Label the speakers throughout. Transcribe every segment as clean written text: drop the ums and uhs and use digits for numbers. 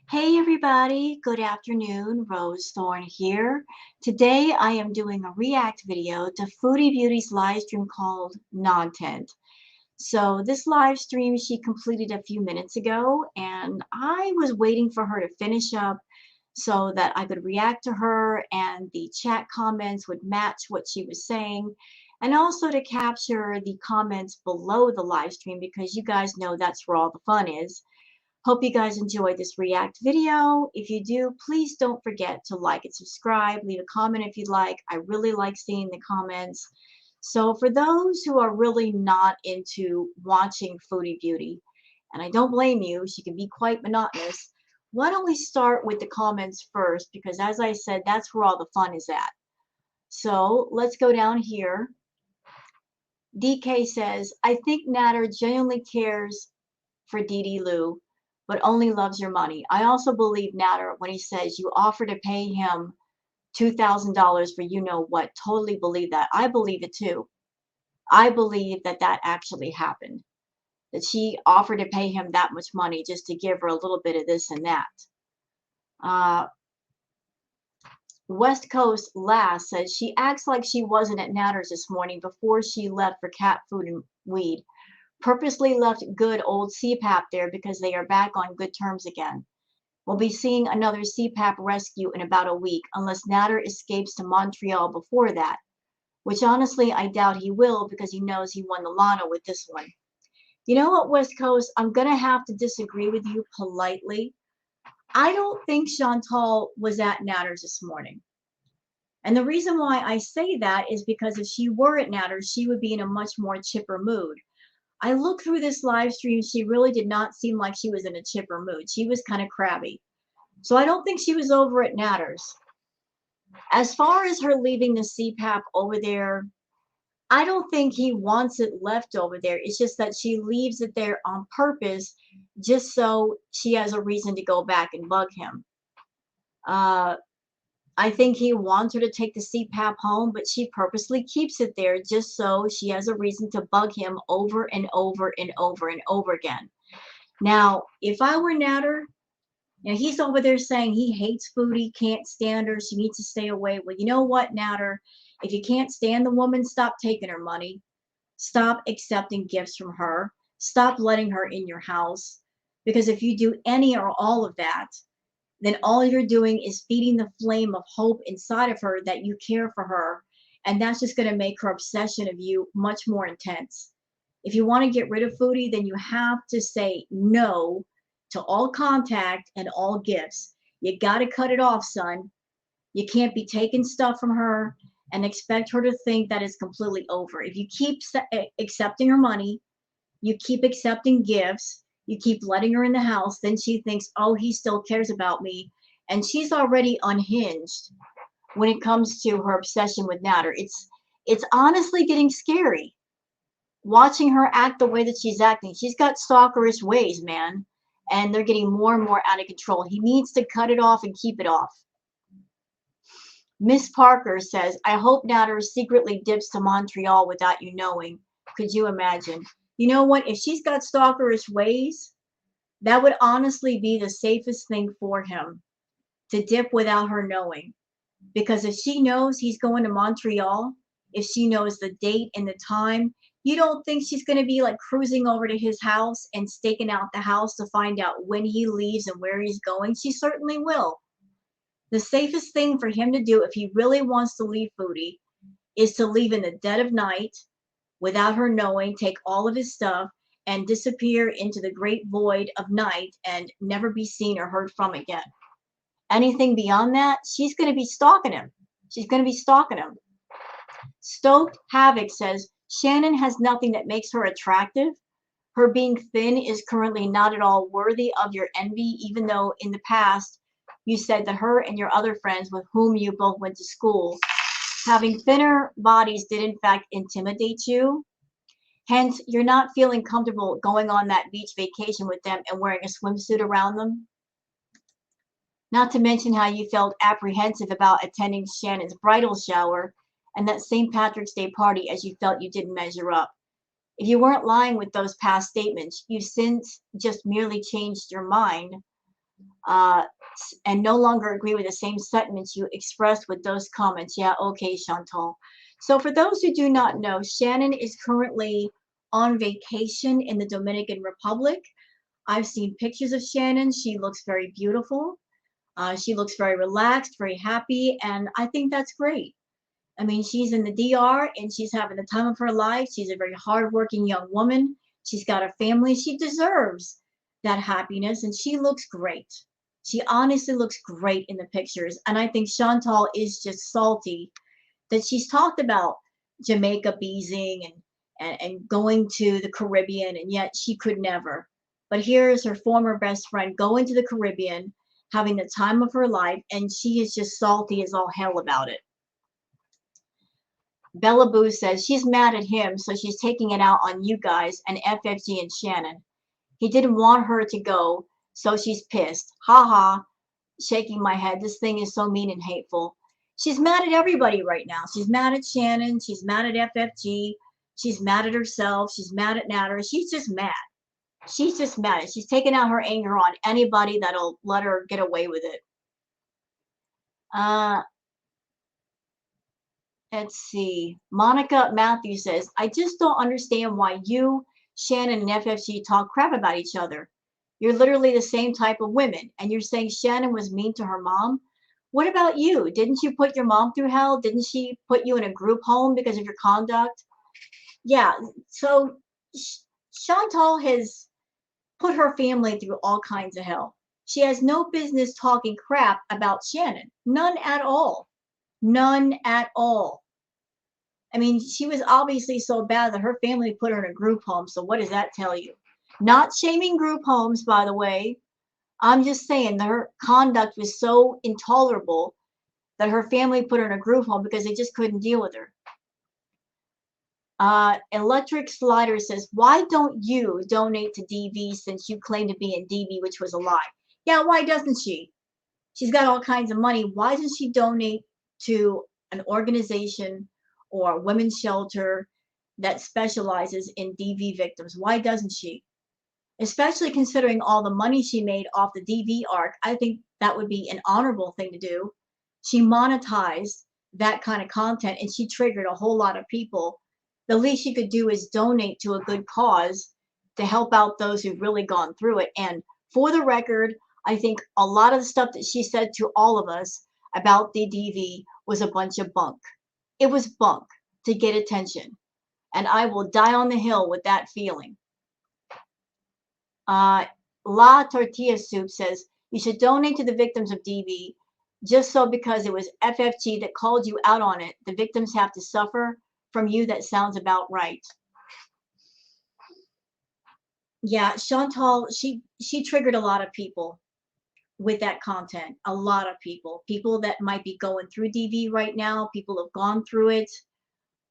Speaker 1: Hey everybody, good afternoon. Rose Thorn here. Today I am doing a react video to Foodie Beauty's live stream called Nontent. So this live stream she completed a few minutes ago and I was waiting for her to finish up so that I could react to her and the chat comments would match what she was saying, and also to capture the comments below the live stream because you guys know that's where all the fun is. Hope you guys enjoyed this react video. If you do, please don't forget to like and subscribe. Leave a comment if you'd like. I really like seeing the comments. So for those who are really not into watching Foodie Beauty, and I don't blame you, she can be quite monotonous, why don't we start with the comments first? Because as I said, that's where all the fun is at. So let's go down here. DK says, I think Natter genuinely cares for Dee Dee Lou, but only loves your money. I also believe Natter when he says you offer to pay him $2,000 for you know what. Totally believe that. I believe it too. I believe that that actually happened. That she offered to pay him that much money just to give her a little bit of this and that. Uh, West Coast Lass says she acts like she wasn't at Natter's this morning before she left for cat food and weed. Purposely left good old CPAP there because they are back on good terms again. We'll be seeing another CPAP rescue in about a week unless Natter escapes to Montreal before that, which honestly I doubt he will because he knows he won the lotto with this one. You know what, West Coast? I'm going to have to disagree with you politely. I don't think Chantal was at Natter's this morning. And the reason why I say that is because if she were at Natter's, she would be in a much more chipper mood. I looked through this live stream. She really did not seem like she was in a chipper mood. She was kind of crabby. So I don't think she was over at Natter's. As far as her leaving the CPAP over there, I don't think he wants it left over there. It's just that she leaves it there on purpose just so she has a reason to go back and bug him. Uh, I think he wants her to take the CPAP home, but she purposely keeps it there just so she has a reason to bug him over and over and over and over again. Now, if I were Natter, he's over there saying he hates Foodie, can't stand her, she needs to stay away. Well, you know what, Natter? If you can't stand the woman, stop taking her money. Stop accepting gifts from her. Stop letting her in your house. Because if you do any or all of that, then all you're doing is feeding the flame of hope inside of her that you care for her. And that's just going to make her obsession of you much more intense. If you want to get rid of Foodie, then you have to say no to all contact and all gifts. You got to cut it off, son. You can't be taking stuff from her and expect her to think that it's completely over. If you keep accepting her money, you keep accepting gifts, you keep letting her in the house, then she thinks, oh, he still cares about me. And she's already unhinged when it comes to her obsession with Natter. It's honestly getting scary watching her act the way that she's acting. She's got stalkerish ways, man, and they're getting more and more out of control. He needs to cut it off and keep it off. Miss Parker says, I hope Natter secretly dips to Montreal without you knowing. Could you imagine? You know what? If she's got stalkerish ways, that would honestly be the safest thing for him, to dip without her knowing. Because if she knows he's going to Montreal, if she knows the date and the time, you don't think she's going to be like cruising over to his house and staking out the house to find out when he leaves and where he's going? She certainly will. The safest thing for him to do if he really wants to leave Foodie is to leave in the dead of night without her knowing, take all of his stuff, and disappear into the great void of night and never be seen or heard from again. Anything beyond that, she's going to be stalking him. She's going to be stalking him. Stoked Havoc says, Shannon has nothing that makes her attractive. Her being thin is currently not at all worthy of your envy, even though in the past you said that her and your other friends with whom you both went to school, having thinner bodies did in fact intimidate you. Hence, you're not feeling comfortable going on that beach vacation with them and wearing a swimsuit around them. Not to mention how you felt apprehensive about attending Shannon's bridal shower and that St. Patrick's Day party as you felt you didn't measure up. If you weren't lying with those past statements, you've since just merely changed your mind. uh, and no longer agree with the same sentiments you expressed with those comments. Yeah, okay, Chantal. So for those who do not know, Shannon is currently on vacation in the Dominican Republic. I've seen pictures of Shannon. She looks very beautiful. She looks very relaxed, very happy, and I think that's great. I mean, she's in the DR and she's having the time of her life. She's a very hardworking young woman. She's got a family. She deserves that happiness and she looks great. She honestly looks great in the pictures. And I think Chantal is just salty that she's talked about Jamaica beezing and going to the Caribbean, and yet she could never. But here's her former best friend going to the Caribbean, having the time of her life, and she is just salty as all hell about it. Bella Boo says she's mad at him, so she's taking it out on you guys and FFG and Shannon. He didn't want her to go, so she's pissed. Ha ha. Shaking my head. This thing is so mean and hateful. She's mad at everybody right now. She's mad at Shannon. She's mad at FFG. She's mad at herself. She's mad at Natter. She's just mad. She's just mad. She's taking out her anger on anybody that'll let her get away with it. Uh, Let's see. Monica Matthews says, I just don't understand why you, Shannon, and FFG talk crap about each other. You're literally the same type of women, and you're saying Shannon was mean to her mom. What about you? Didn't you put your mom through hell? Didn't she put you in a group home because of your conduct? Yeah, so Chantal has put her family through all kinds of hell. She has no business talking crap about Shannon. None at all. None at all. I mean, she was obviously so bad that her family put her in a group home. So what does that tell you? Not shaming group homes, by the way. I'm just saying that her conduct was so intolerable that her family put her in a group home because they just couldn't deal with her. Electric Slider says, why don't you donate to DV since you claim to be in DV, which was a lie? Yeah, why doesn't she? She's got all kinds of money. Why doesn't she donate to an organization or a women's shelter that specializes in DV victims? Why doesn't she? Especially considering all the money she made off the DV arc, I think that would be an honorable thing to do. She monetized that kind of content and she triggered a whole lot of people. The least she could do is donate to a good cause to help out those who've really gone through it. And for the record, I think a lot of the stuff that she said to all of us about the DV was a bunch of bunk. It was bunk to get attention. And I will die on the hill with that feeling. La Tortilla Soup says, you should donate to the victims of DV just so because it was FFG that called you out on it. The victims have to suffer from you. That sounds about right. Yeah, Chantal, she triggered a lot of people with that content. A lot of people that might be going through DV right now, people have gone through it.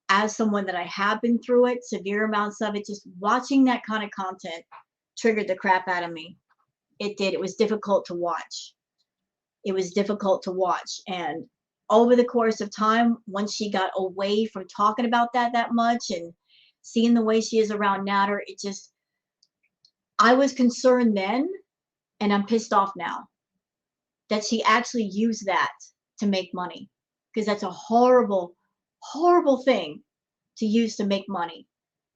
Speaker 1: As someone that I have been through it, severe amounts of it, just watching that kind of content triggered the crap out of me. It did. It was difficult to watch. It was difficult to watch. And over the course of time, once she got away from talking about that much and seeing the way she is around Natter, it just, I was concerned then, and I'm pissed off now that she actually used that to make money. Because that's a horrible, horrible thing to use to make money.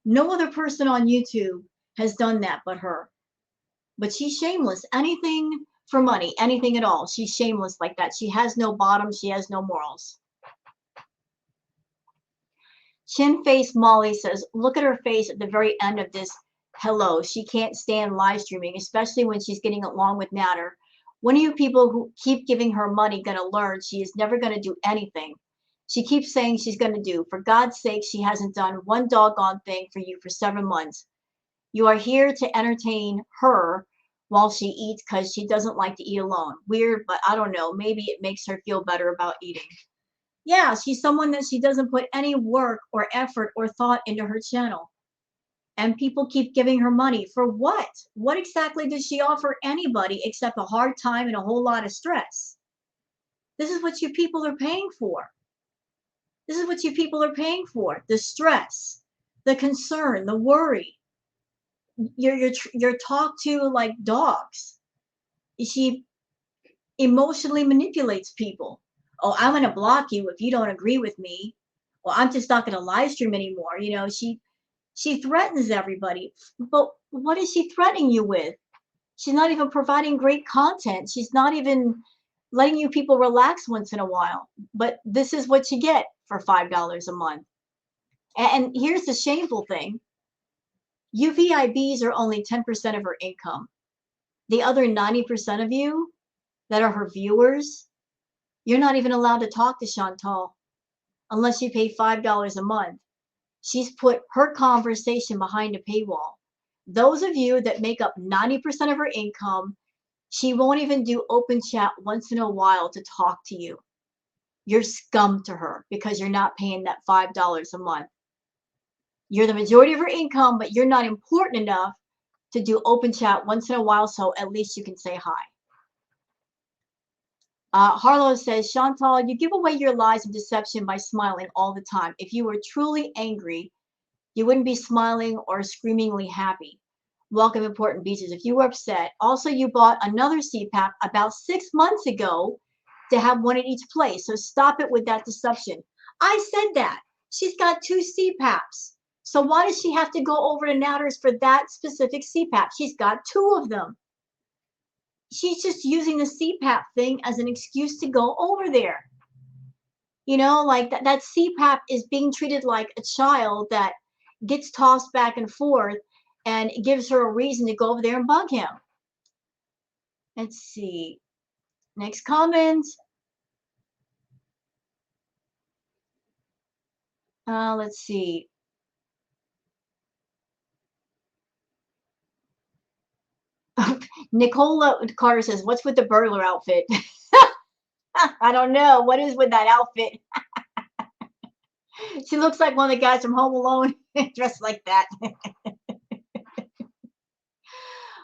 Speaker 1: No other person on YouTube has done that but her. But she's shameless. Anything for money, anything at all. She's shameless like that. She has no bottom. She has no morals. Chin Face Molly says, look at her face at the very end of this. Hello. She can't stand live streaming, especially when she's getting along with Natter. When are you people who keep giving her money going to learn she is never going to do anything? She keeps saying she's going to do. For God's sake, she hasn't done one doggone thing for you for 7 months. You are here to entertain her while she eats because she doesn't like to eat alone. Weird, but I don't know. Maybe it makes her feel better about eating. Yeah, she's someone that she doesn't put any work or effort or thought into her channel. And people keep giving her money. For what? What exactly does she offer anybody except a hard time and a whole lot of stress? This is what you people are paying for. This is what you people are paying for. The stress, the concern, the worry. You're talked to like dogs. she emotionally manipulates people. Oh, I'm going to block you if you don't agree with me. Well, I'm just not going to live stream anymore. You know, she threatens everybody. But what is she threatening you with? She's not even providing great content. She's not even letting you people relax once in a while. But this is what you get for $5 a month. And here's the shameful thing. UVIBs are only 10% of her income. The other 90% of you that are her viewers, you're not even allowed to talk to Chantal unless you pay $5 a month. She's put her conversation behind a paywall. Those of you that make up 90% of her income, she won't even do open chat once in a while to talk to you. You're scum to her because you're not paying that $5 a month. You're the majority of her income, but you're not important enough to do open chat once in a while, so at least you can say hi. Harlow says, Chantal, you give away your lies and deception by smiling all the time. If you were truly angry, you wouldn't be smiling or screamingly happy. Welcome, Important Beaches. If you were upset, also you bought another CPAP about 6 months ago to have one at each place. So stop it with that deception. I said that. She's got 2 CPAPs. So why does she have to go over to Natters for that specific CPAP? She's got 2 of them. She's just using the CPAP thing as an excuse to go over there. You know, like that CPAP is being treated like a child that gets tossed back and forth, and it gives her a reason to go over there and bug him. Let's see. Next comment. Let's see. Nicola Carter says, what's with the burglar outfit? I don't know. What is with that outfit? She looks like one of the guys from Home Alone dressed like that.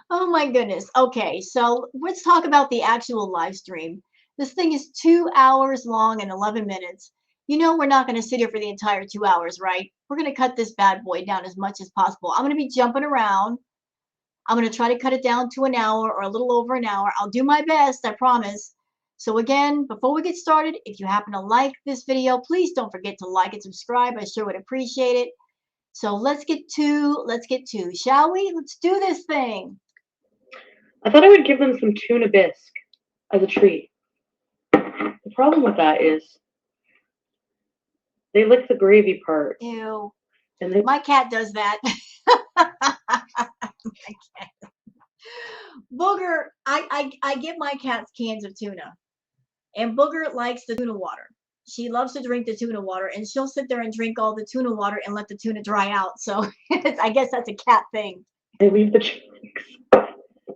Speaker 1: Oh my goodness. Okay, so let's talk about the actual live stream. This thing is 2 hours long and 11 minutes. You know, we're not going to sit here for the entire 2 hours, right? We're going to cut this bad boy down as much as possible. I'm going to be jumping around. I'm going to try to cut it down to an hour or a little over an hour. I'll do my best, I promise. So again, before we get started, if you happen to like this video, please don't forget to like and subscribe. I sure would appreciate it. So let's get to, shall we? Let's do this thing.
Speaker 2: I thought I would give them some tuna bisque as a treat. The problem with that is they lick the gravy part.
Speaker 1: Ew.
Speaker 2: And
Speaker 1: my cat does that. Booger, I give my cats cans of tuna. And Booger likes the tuna water. She loves to drink the tuna water, and she'll sit there and drink all the tuna water and let the tuna dry out. So I guess that's a cat thing.
Speaker 2: They leave the chunks.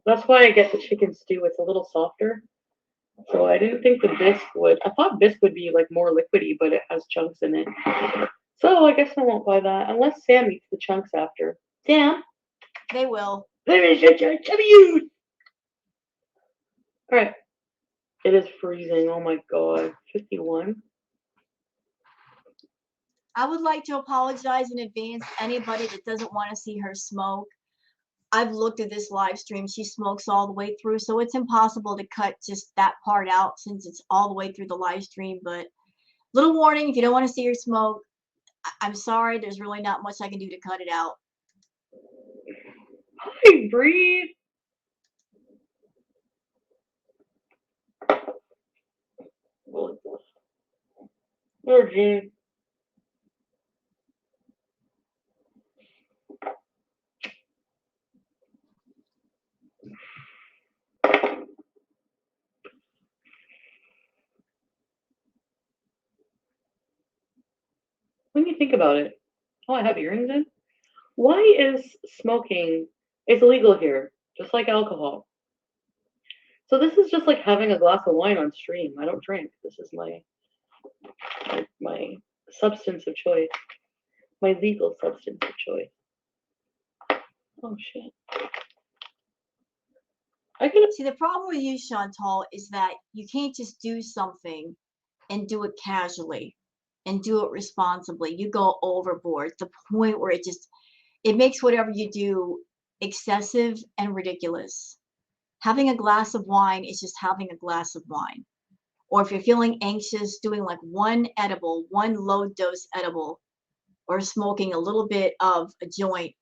Speaker 2: That's why I get the chicken stew. It's a little softer. So I didn't think the bisque would. I thought bisque would be like more liquidy, but it has chunks in it. So I guess I won't buy that unless Sam eats the chunks after. Sam?
Speaker 1: They will.
Speaker 2: All right. It is freezing. Oh my god. 51.
Speaker 1: I would like to apologize in advance to anybody that doesn't want to see her smoke. I've looked at this live stream. She smokes all the way through, so it's impossible to cut just that part out since it's all the way through the live stream. But little warning, if you don't want to see her smoke, I'm sorry. There's really not much I can do to cut it out.
Speaker 2: Hi, breathe. There, Gene. When you think about it, oh, I have earrings in. Why is smoking? It's illegal here, just like alcohol. So this is just like having a glass of wine on stream. I don't drink. This is my substance of choice, my legal substance of choice. Oh shit!
Speaker 1: See, the problem with you, Chantal, is that you can't just do something and do it casually and do it responsibly. You go overboard to the point where it makes whatever you do excessive and ridiculous. Having a glass of wine is just having a glass of wine. Or if you're feeling anxious, doing like one edible, one low dose edible, or smoking a little bit of a joint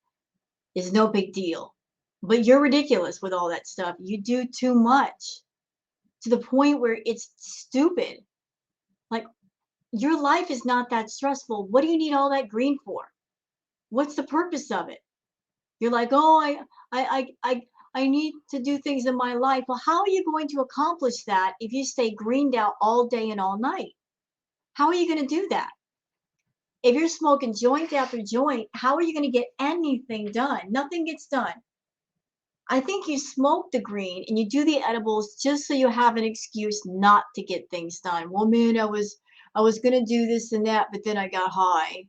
Speaker 1: is no big deal. But you're ridiculous with all that stuff. You do too much to the point where it's stupid. Like, your life is not that stressful. What do you need all that green for? What's the purpose of it? You're like, oh, I need to do things in my life. Well, how are you going to accomplish that if you stay greened out all day and all night? How are you going to do that? If you're smoking joint after joint, how are you going to get anything done? Nothing gets done. I think you smoke the green and you do the edibles just so you have an excuse not to get things done. Well, man, I was going to do this and that, but then I got high.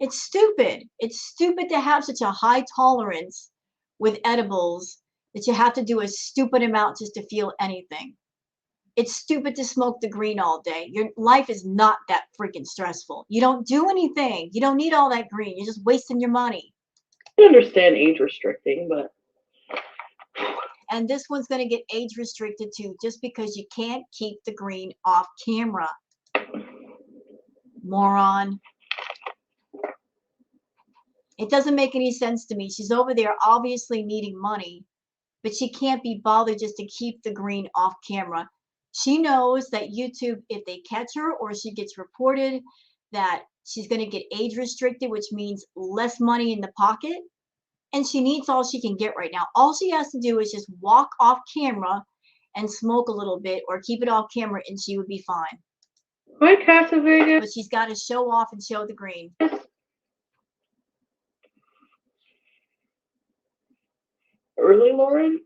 Speaker 1: It's stupid. It's stupid to have such a high tolerance with edibles that you have to do a stupid amount just to feel anything. It's stupid to smoke the green all day. Your life is not that freaking stressful. You don't do anything. You don't need all that green. You're just wasting your money.
Speaker 2: I understand age restricting, but
Speaker 1: And this one's going to get age restricted too, just because you can't keep the green off camera. Moron. It doesn't make any sense to me. She's over there obviously needing money, but she can't be bothered just to keep the green off camera. She knows that YouTube, if they catch her or she gets reported, that she's going to get age restricted, which means less money in the pocket. And she needs all she can get right now. All she has to do is just walk off camera and smoke a little bit or keep it off camera and she would be fine.
Speaker 2: hi, Casa Vegas.
Speaker 1: But she's got to show off and show the green.
Speaker 2: Early, Lauren?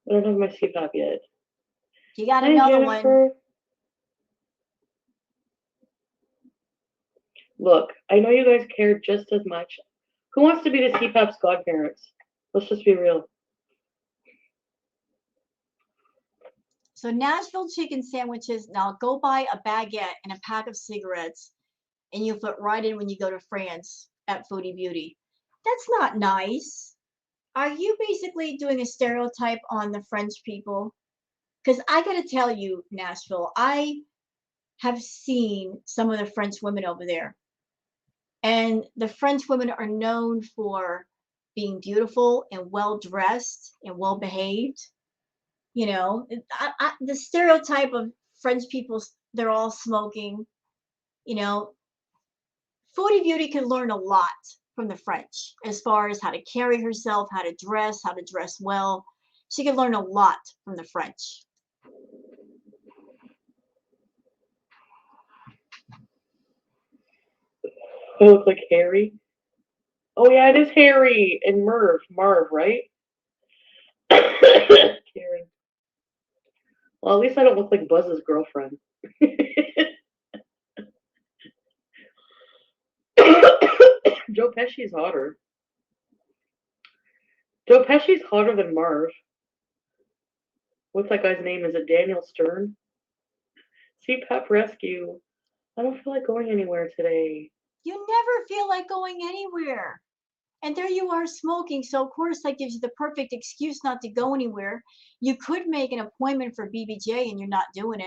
Speaker 2: I don't have my CPAP yet.
Speaker 1: You got
Speaker 2: Hi,
Speaker 1: another
Speaker 2: Jennifer.
Speaker 1: one.
Speaker 2: Look, I know you guys care just as much. Who wants to be the CPAP's godparents? Let's just be real.
Speaker 1: So Nashville chicken sandwiches, now go buy a baguette and a pack of cigarettes and you'll fit right in when you go to France at Foodie Beauty. That's not nice. Are you basically doing a stereotype on the French people? Because I got to tell you, Nashville, I have seen some of the French women over there. And the French women are known for being beautiful and well dressed and well behaved. You know, the stereotype of French people, they're all smoking. You know, Foodie Beauty can learn a lot from the French as far as how to carry herself, how to dress well. She can learn a lot from the French.
Speaker 2: I look like Harry. Oh yeah, it is Harry and Marv, right? Karen. Well, at least I don't look like Buzz's girlfriend. Joe Pesci's hotter. Joe Pesci's hotter than Marv. What's that guy's name? Is it Daniel Stern? CPAP Rescue. I don't feel like going anywhere today.
Speaker 1: You never feel like going anywhere. And there you are smoking. So, of course, that gives you the perfect excuse not to go anywhere. You could make an appointment for BBJ and you're not doing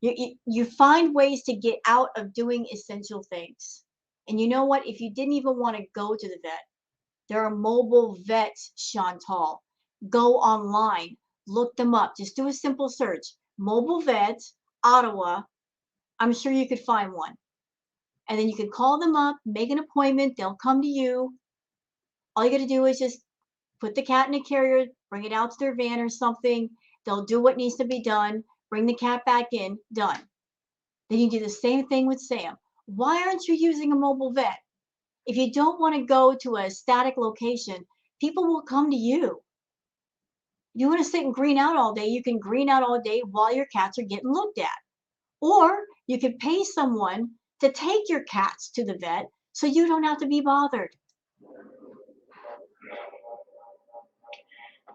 Speaker 1: it. You find ways to get out of doing essential things. And you know what? If you didn't even want to go to the vet, there are mobile vets, Chantal. Go online, look them up. Just do a simple search. Mobile vet, Ottawa. I'm sure you could find one. And then you can call them up, make an appointment. They'll come to you. All you got to do is just put the cat in a carrier, bring it out to their van or something. They'll do what needs to be done, bring the cat back in, done. Then you do the same thing with Sam. Why aren't you using a mobile vet? If you don't want to go to a static location, people will come to you. You want to sit and green out all day, you can green out all day while your cats are getting looked at. Or you could pay someone to take your cats to the vet so you don't have to be bothered.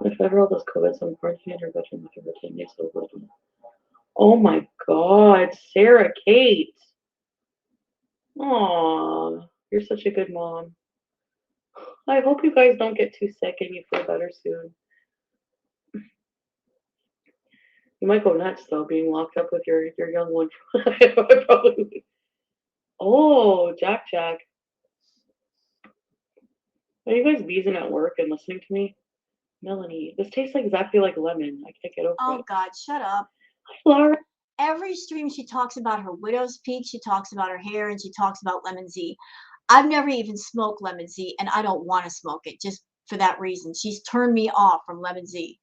Speaker 2: The federal does COVID, some quarantine or veteran with a routine needs to live. Oh my God, Sarah Kate. Aw, you're such a good mom. I hope you guys don't get too sick and you feel better soon. You might go nuts though, being locked up with your young one. I probably. Oh, Jack Jack. Are you guys beezing at work and listening to me? Melanie, this tastes exactly like lemon. I can't get over
Speaker 1: Oh
Speaker 2: it.
Speaker 1: God, shut up.
Speaker 2: Hi, Laura.
Speaker 1: Every stream she talks about her widow's peak, she talks about her hair, and she talks about lemon Z. I've never even smoked lemon Z, and I don't want to smoke it just for that reason. She's turned me off from lemon Z.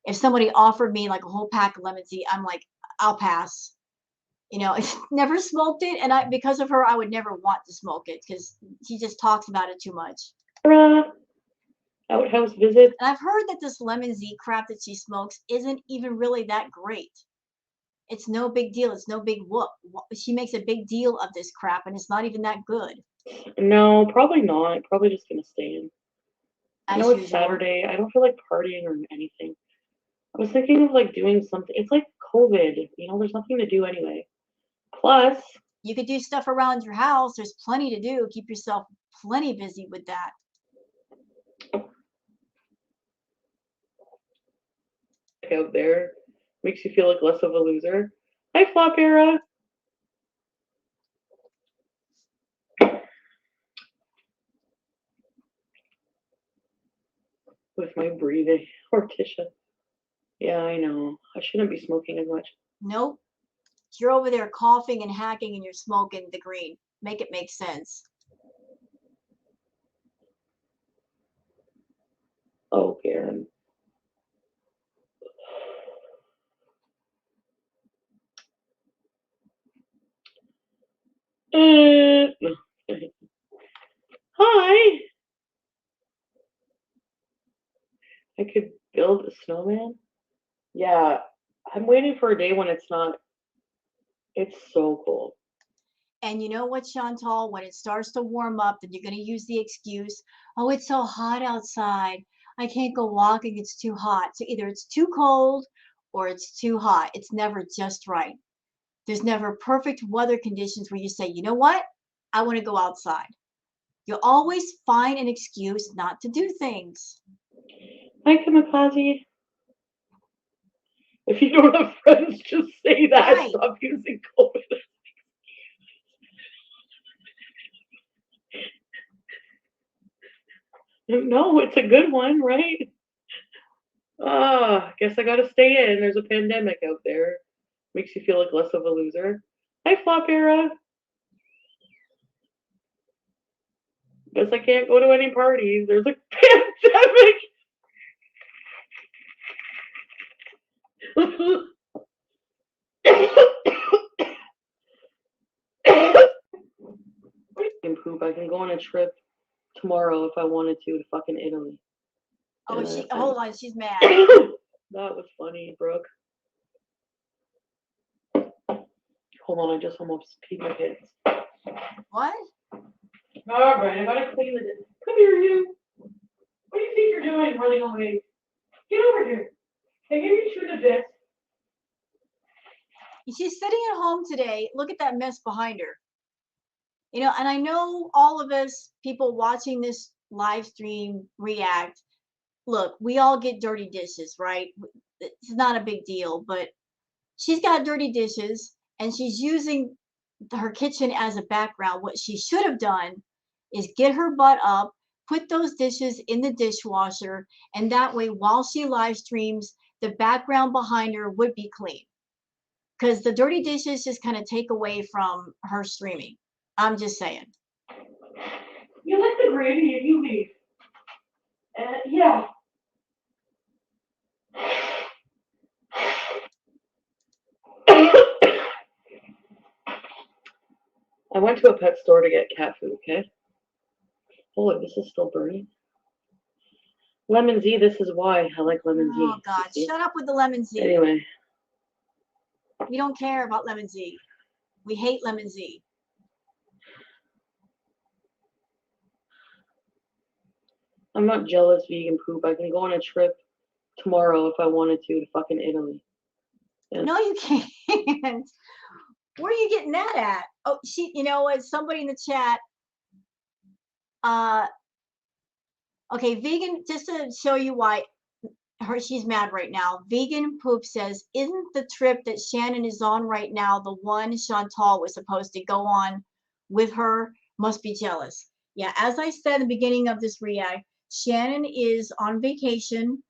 Speaker 1: If somebody offered me like a whole pack of lemon Z, I'm like, I'll pass. You know, never smoked it, and because of her, I would never want to smoke it because she just talks about it too much.
Speaker 2: Laura. Outhouse visit.
Speaker 1: And I've heard that this lemon Z crap that she smokes isn't even really that great. It's no big deal. It's no big whoop. She makes a big deal of this crap, and it's not even that good.
Speaker 2: No, probably not. Probably just gonna stay in. I
Speaker 1: As
Speaker 2: know it's
Speaker 1: usual.
Speaker 2: Saturday. I don't feel like partying or anything. I was thinking of like doing something. It's like COVID, you know, there's nothing to do anyway. Plus,
Speaker 1: You could do stuff around your house. There's plenty to do. Keep yourself plenty busy with that.
Speaker 2: out there makes you feel like less of a loser. Hi, Flop Era. With my breathing, Morticia. Yeah, I know. I shouldn't be smoking as much.
Speaker 1: Nope. You're over there coughing and hacking, and you're smoking the green. Make it make sense.
Speaker 2: Oh, Karen. No. Hi. I could build a snowman. Yeah, I'm waiting for a day when it's not. It's so cold.
Speaker 1: And you know what, Chantal? When it starts to warm up, then you're going to use the excuse, oh, it's so hot outside. I can't go walking. It's too hot. So either it's too cold or it's too hot. It's never just right. There's never perfect weather conditions where you say, you know what? I want to go outside. You'll always find an excuse not to do things.
Speaker 2: Hi, Kamikaze. If you don't have friends, just say that.
Speaker 1: Right.
Speaker 2: Stop using COVID. No, it's a good one, right? Guess I gotta stay in. There's a pandemic out there. Makes you feel like less of a loser. Hi, Flop Era. Guess I can't go to any parties. There's a pandemic. And poop. I can go on a trip tomorrow if I wanted to fucking Italy.
Speaker 1: Oh, hold on, she's mad.
Speaker 2: That was funny, Brooke. Hold on, I just almost peed my pants.
Speaker 1: What?
Speaker 2: Alright, I gotta clean the. Come here, you. What do you think you're doing running away? Get over here. Can you chew the bit?
Speaker 1: She's sitting at home today. Look at that mess behind her. You know, and I know all of us people watching this live stream react. Look, we all get dirty dishes, right? It's not a big deal, but she's got dirty dishes and she's using her kitchen as a background. What she should have done is get her butt up, put those dishes in the dishwasher, and that way, while she live streams, the background behind her would be clean. Because the dirty dishes just kind of take away from her streaming. I'm just saying.
Speaker 2: You like the gravy and you leave. Yeah. I went to a pet store to get cat food, okay? Oh, this is still burning. Lemon Z, this is why I like lemon Z.
Speaker 1: Oh, God. Shut up with the lemon Z.
Speaker 2: Anyway.
Speaker 1: We don't care about lemon Z. We hate lemon Z.
Speaker 2: I'm not jealous, vegan poop. I can go on a trip tomorrow if I wanted to fucking Italy.
Speaker 1: And no, you can't. Where are you getting that at? Oh, you know what? Somebody in the chat Okay, vegan, just to show you why she's mad right now. Vegan Poop says, isn't the trip that Shannon is on right now the one Chantal was supposed to go on with her? Must be jealous. Yeah, as I said in the beginning of this react, Shannon is on vacation.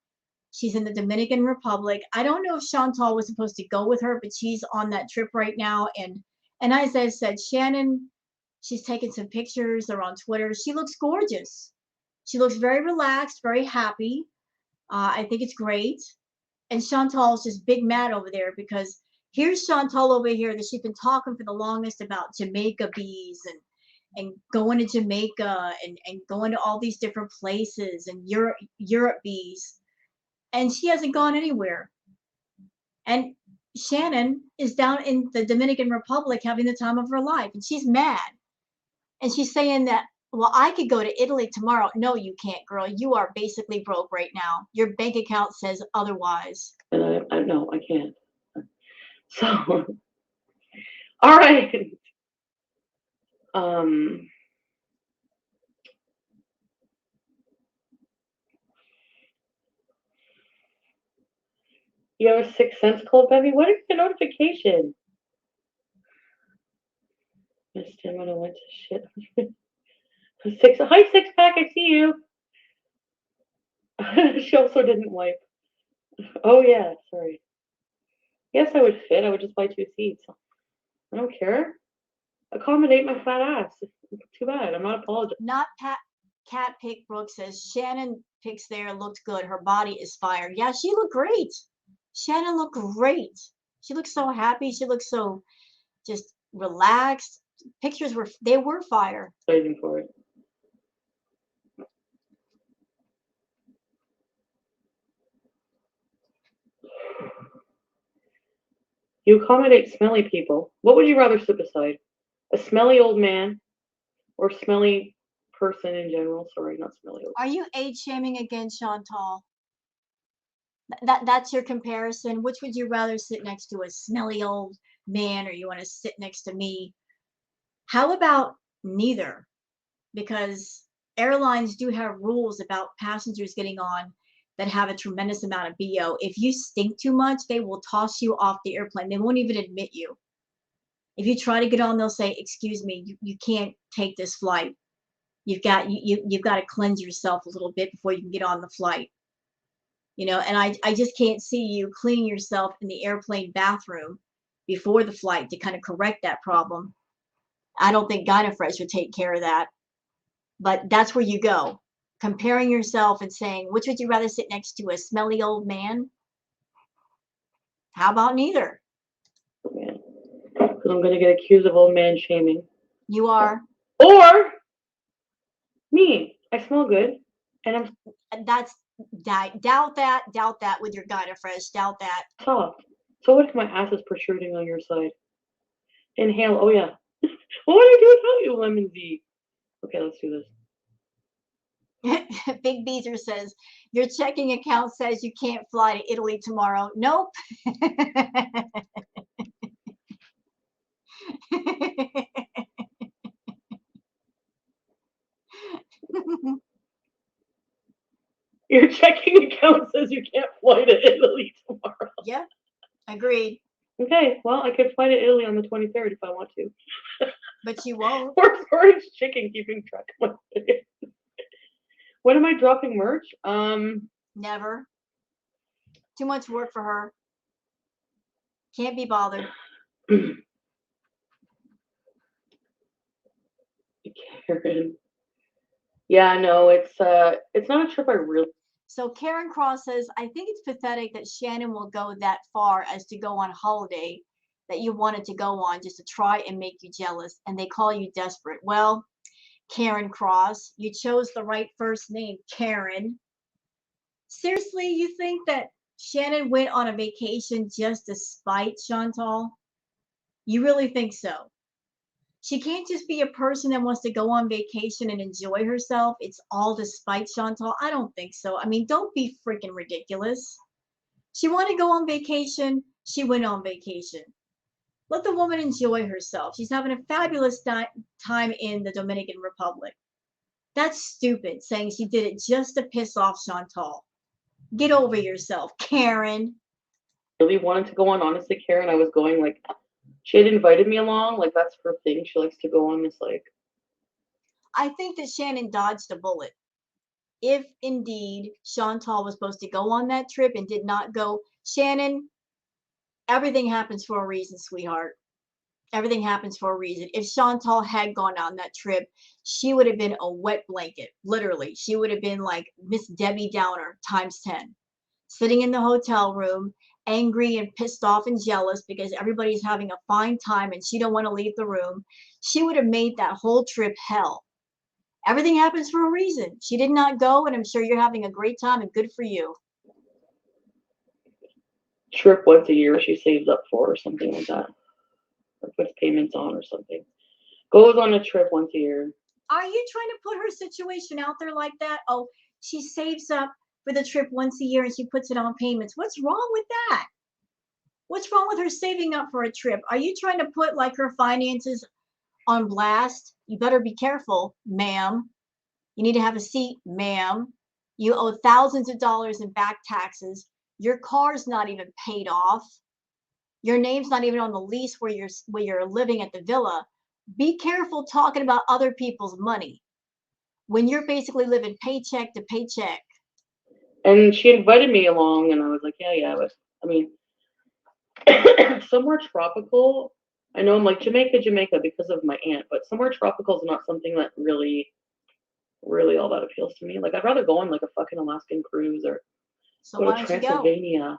Speaker 1: She's in the Dominican Republic. I don't know if Chantal was supposed to go with her, but she's on that trip right now. And as I said, Shannon, she's taking some pictures. They're on Twitter. She looks gorgeous. She looks very relaxed, very happy. I think it's great. And Chantal's just big mad over there because here's Chantal over here that she's been talking for the longest about Jamaica bees and going to Jamaica and going to all these different places and Europe bees. And she hasn't gone anywhere. And Shannon is down in the Dominican Republic having the time of her life. And she's mad. And she's saying that, well, I could go to Italy tomorrow. No, you can't, girl. You are basically broke right now. Your bank account says otherwise.
Speaker 2: And I no, I can't. So, all right. You have a 6 cents club, Bevy? What is the notification? My stamina went to shit. Hi, six pack. I see you. She also didn't wipe. Oh yeah, sorry. Yes, I would fit. I would just buy 2 seats. I don't care. Accommodate my fat ass. Too bad. I'm not apologizing.
Speaker 1: Not Cat Pick Brooke says Shannon pics there looked good. Her body is fire. Yeah, she looked great. Shannon looked great. She looked so happy. She looked so just relaxed. Pictures were fire.
Speaker 2: Waiting for it. You accommodate smelly people. What would you rather sit beside? A smelly old man or smelly person in general? Sorry, not smelly old.
Speaker 1: Are you age shaming again, Chantal? That's your comparison. Which would you rather sit next to, a smelly old man, or you want to sit next to me? How about neither? Because airlines do have rules about passengers getting on that have a tremendous amount of BO. If you stink too much, they will toss you off the airplane. They won't even admit you. If you try to get on, they'll say, excuse me, you can't take this flight. You've got to cleanse yourself a little bit before you can get on the flight. You know, and I just can't see you cleaning yourself in the airplane bathroom before the flight to kind of correct that problem. I don't think Gynafresh would take care of that. But that's where you go, comparing yourself and saying, which would you rather sit next to, a smelly old man? How about neither?
Speaker 2: Because I'm going to get accused of old man shaming.
Speaker 1: You are.
Speaker 2: Or me. I smell good. And
Speaker 1: doubt that with your Gynafresh. Doubt that.
Speaker 2: Soft. So what if my ass is protruding on your side? Inhale. Oh, yeah. What would I do without you, Lemon Z? Okay, let's do
Speaker 1: this. Big Beezer says, your checking account says you can't fly to Italy tomorrow. Nope.
Speaker 2: Your checking account says you can't fly to Italy tomorrow.
Speaker 1: Yeah, agreed.
Speaker 2: Okay, well, I could fly to Italy on the 23rd if I want to.
Speaker 1: But you won't.
Speaker 2: Where's Orange Chicken keeping track of my videos? When am I dropping merch?
Speaker 1: Never. Too much work for her. Can't be bothered.
Speaker 2: Karen. Yeah, no, it's not a trip I really.
Speaker 1: So Karen Cross says, I think it's pathetic that Shannon will go that far as to go on holiday that you wanted to go on just to try and make you jealous, and they call you desperate. Well, Karen Cross, you chose the right first name, Karen. Seriously, you think that Shannon went on a vacation just to spite Chantal? You really think so? She can't just be a person that wants to go on vacation and enjoy herself. It's all to spite Chantal. I don't think so. I mean, don't be freaking ridiculous. She wanted to go on vacation. She went on vacation. Let the woman enjoy herself. She's having a fabulous time in the Dominican Republic. That's stupid, saying she did it just to piss off Chantal. Get over yourself, Karen.
Speaker 2: Really wanted to go on Honestly Karen. I was going like, she had invited me along. Like, that's her thing. She likes to go on this, like.
Speaker 1: I think that Shannon dodged a bullet. If indeed Chantal was supposed to go on that trip and did not go, Shannon, everything happens for a reason, sweetheart. Everything happens for a reason. If Chantal had gone on that trip, she would have been a wet blanket. Literally, she would have been like Miss Debbie Downer times 10, sitting in the hotel room, angry and pissed off and jealous because everybody's having a fine time and she don't want to leave the room. She would have made that whole trip hell. Everything happens for a reason. She did not go, and I'm sure you're having a great time, and good for you.
Speaker 2: Trip once a year she saves up for, or something like that. Or puts payments on or something. Goes on a trip once a year.
Speaker 1: Are you trying to put her situation out there like that? Oh, she saves up for the trip once a year and she puts it on payments. What's wrong with that? What's wrong with her saving up for a trip? Are you trying to put like her finances on blast? You better be careful, ma'am. You need to have a seat, ma'am. You owe thousands of dollars in back taxes. Your car's not even paid off. Your name's not even on the lease where you're living at the villa. Be careful talking about other people's money when you're basically living paycheck to paycheck.
Speaker 2: And she invited me along, and I was like, yeah, but I mean, somewhere tropical. I know I'm like Jamaica because of my aunt, but somewhere tropical is not something that really all that appeals to me. Like, I'd rather go on like a fucking Alaskan cruise or
Speaker 1: So
Speaker 2: go
Speaker 1: why
Speaker 2: to
Speaker 1: don't you go?
Speaker 2: Transylvania.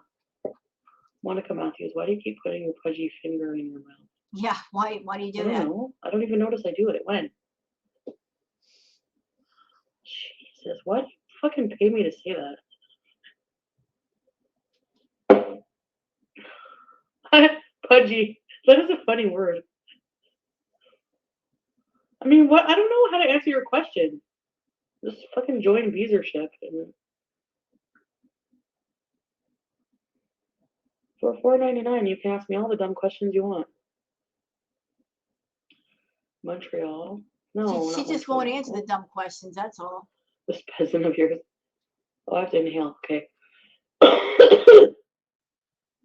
Speaker 2: Monica Matthews, why do you keep putting your pudgy finger in your mouth?
Speaker 1: Yeah, why do you do
Speaker 2: I don't
Speaker 1: that?
Speaker 2: know. I don't even notice I do it. It went. Jesus, why do you fucking pay me to say that? Pudgy. That is a funny word. I mean, what? I don't know how to answer your question. Just fucking join Visorship. And for $4.99, you can ask me all the dumb questions you want. Montreal? No,
Speaker 1: She
Speaker 2: not
Speaker 1: just
Speaker 2: Montreal.
Speaker 1: won't answer the dumb questions, that's all.
Speaker 2: This peasant of yours. Oh, I have to inhale. Okay.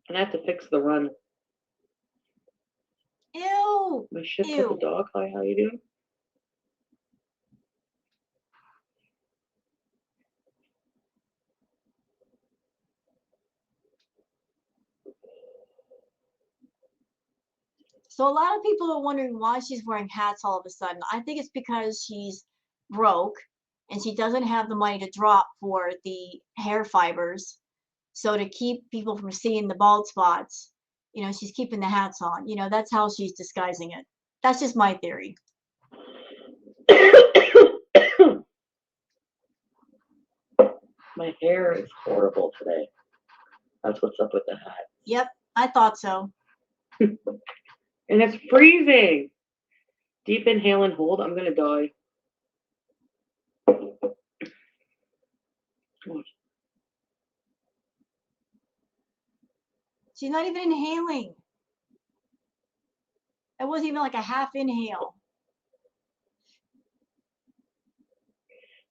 Speaker 2: And I have to fix the run.
Speaker 1: Ew.
Speaker 2: My shit
Speaker 1: Ew.
Speaker 2: the dog. Hi, how you doing?
Speaker 1: So a lot of people are wondering why she's wearing hats all of a sudden. I think it's because she's broke and she doesn't have the money to drop for the hair fibers. So to keep people from seeing the bald spots, she's keeping the hats on. That's how she's disguising it. That's just my theory.
Speaker 2: My hair is horrible today. That's what's up with the hat.
Speaker 1: Yep, I thought so.
Speaker 2: And it's freezing. Deep inhale and hold. I'm gonna die.
Speaker 1: She's not even inhaling. It wasn't even like a half inhale.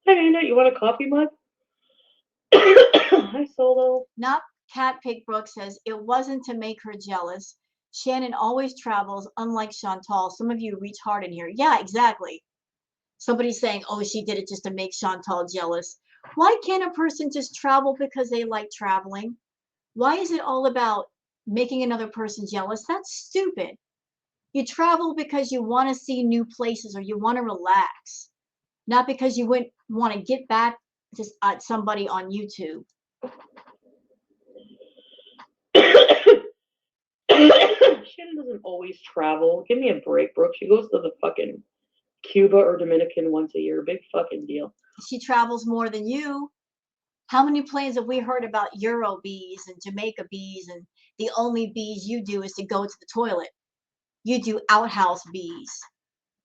Speaker 2: Hey, Amanda, you want a coffee mug? Hi, Solo.
Speaker 1: Not Cat Pig Brooke says it wasn't to make her jealous. Shannon always travels, unlike Chantal. Some of you reach hard in here. Yeah, exactly. Somebody's saying, oh, she did it just to make Chantal jealous. Why can't a person just travel because they like traveling? Why is it all about making another person jealous? That's stupid. You travel because you want to see new places or you want to relax, not because you wouldn't want to get back at somebody on YouTube.
Speaker 2: Shannon doesn't always travel. Give me a break, Brooke. She goes to the fucking Cuba or Dominican once a year. Big fucking deal.
Speaker 1: She travels more than you. How many planes have we heard about Euro bees and Jamaica bees, and the only bees you do is to go to the toilet? You do outhouse bees.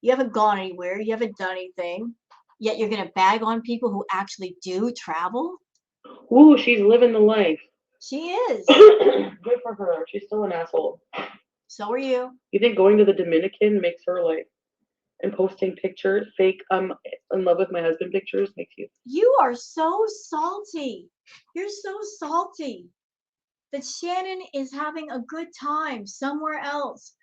Speaker 1: You haven't gone anywhere. You haven't done anything. Yet you're going to bag on people who actually do travel?
Speaker 2: Ooh, she's living the life.
Speaker 1: She is.
Speaker 2: Good for her. She's still an asshole.
Speaker 1: So are you.
Speaker 2: You think going to the Dominican makes her like and posting pictures, fake I'm in love with my husband pictures makes you.
Speaker 1: You are so salty. You're so salty that Shannon is having a good time somewhere else.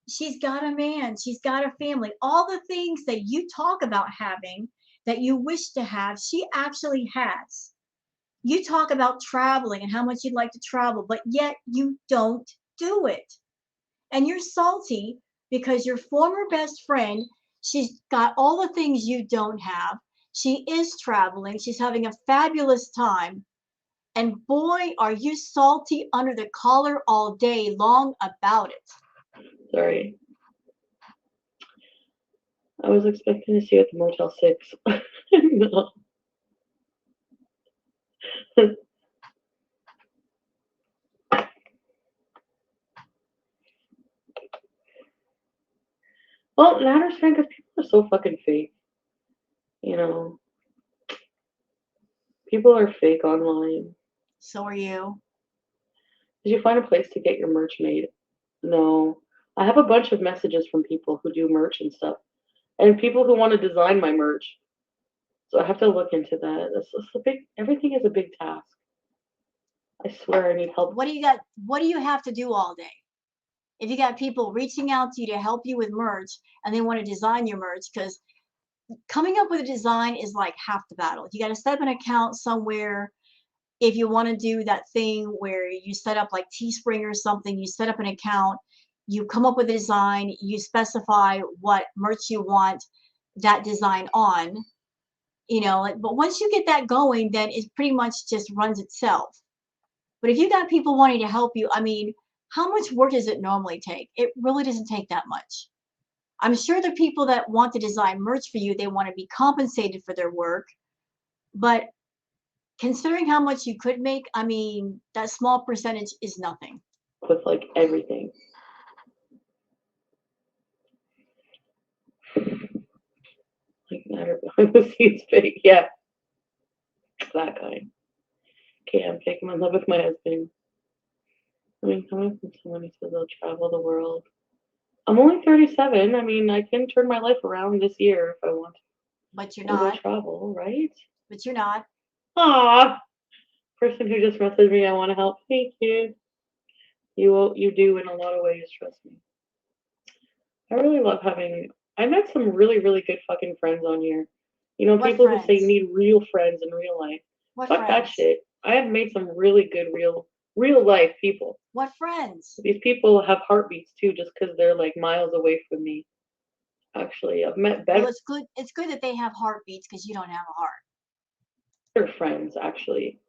Speaker 1: She's got a man, she's got a family, all the things that you talk about having that you wish to have, she actually has. You talk about traveling and how much you'd like to travel, but yet you don't do it. And you're salty because your former best friend, she's got all the things you don't have. She is traveling, she's having a fabulous time. And boy, are you salty under the collar all day long about it.
Speaker 2: Sorry. I was expecting to see you at the Motel 6. No. Well, I understand because people are so fucking fake. You know, people are fake online.
Speaker 1: So are you.
Speaker 2: Did you find a place to get your merch made? No. I have a bunch of messages from people who do merch and stuff, and people who want to design my merch. So I have to look into that. It's a big. Everything is a big task. I swear I need help.
Speaker 1: What do you got? What do you have to do all day? If you got people reaching out to you to help you with merch and they want to design your merch, because coming up with a design is like half the battle. You got to set up an account somewhere. If you want to do that thing where you set up like Teespring or something, you set up an account, you come up with a design, you specify what merch you want that design on, but once you get that going, then it pretty much just runs itself. But if you got people wanting to help you, I mean, how much work does it normally take? It really doesn't take that much. I'm sure the people that want to design merch for you, they want to be compensated for their work. But considering how much you could make, I mean, that small percentage is nothing.
Speaker 2: With like everything. Like matter behind the scenes fake. Yeah. That kind. Okay, I'm taking my love with my husband. I mean, coming from someone who says they'll travel the world. I'm only 37. I mean, I can turn my life around this year if I want to.
Speaker 1: But you're
Speaker 2: And go
Speaker 1: not.
Speaker 2: travel, right?
Speaker 1: But you're not.
Speaker 2: Ah, person who just messaged me, I want to help. Thank you. You do in a lot of ways, trust me. I really love having. I met some really, really good fucking friends on here. You know,
Speaker 1: What
Speaker 2: people who say you
Speaker 1: friends?
Speaker 2: need real friends in real life.
Speaker 1: What
Speaker 2: Fuck that
Speaker 1: friends?
Speaker 2: shit. I have made some really good real life people.
Speaker 1: What friends?
Speaker 2: These people have heartbeats too, just because they're like miles away from me. Actually, I've met
Speaker 1: Well,
Speaker 2: better
Speaker 1: it's good. It's good that they have heartbeats because you don't have a heart.
Speaker 2: friends, actually.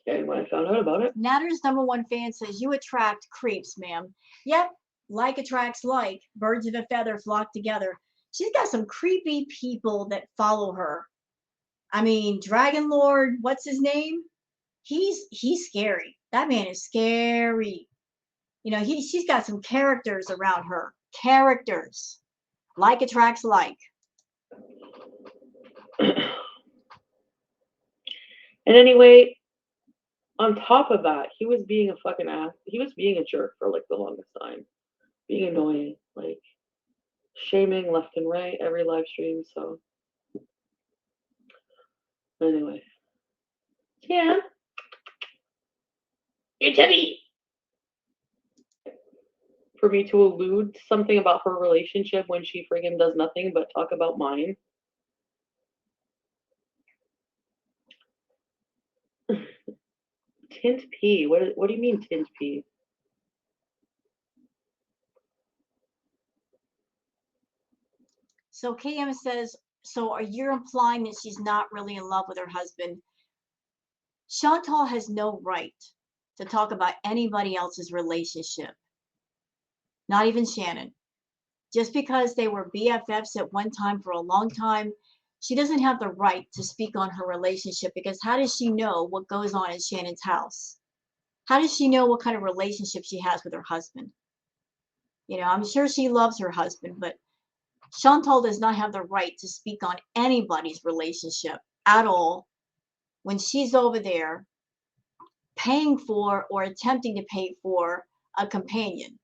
Speaker 2: And when I found out about it,
Speaker 1: Natter's #1 fan says you attract creeps, ma'am. Yep, like attracts like. Birds of a feather flock together. She's got some creepy people that follow her. I mean, Dragon Lord, what's his name? He's scary. That man is scary. She's got some characters around her. Characters. Like attracts like.
Speaker 2: and anyway, on top of that, he was being a fucking ass. He was being a jerk for like the longest time, being annoying, like shaming left and right every live stream. So anyway, yeah, you're chubby. For me to allude something about her relationship when she friggin' does nothing but talk about mine. Tint P. What do you mean Tint P?
Speaker 1: So KM says, so are you implying that she's not really in love with her husband? Chantal has no right to talk about anybody else's relationship, not even Shannon. Just because they were BFFs at one time for a long time, she doesn't have the right to speak on her relationship because how does she know what goes on in Shannon's house? How does she know what kind of relationship she has with her husband? I'm sure she loves her husband, but Chantal does not have the right to speak on anybody's relationship at all when she's over there paying for or attempting to pay for a companion,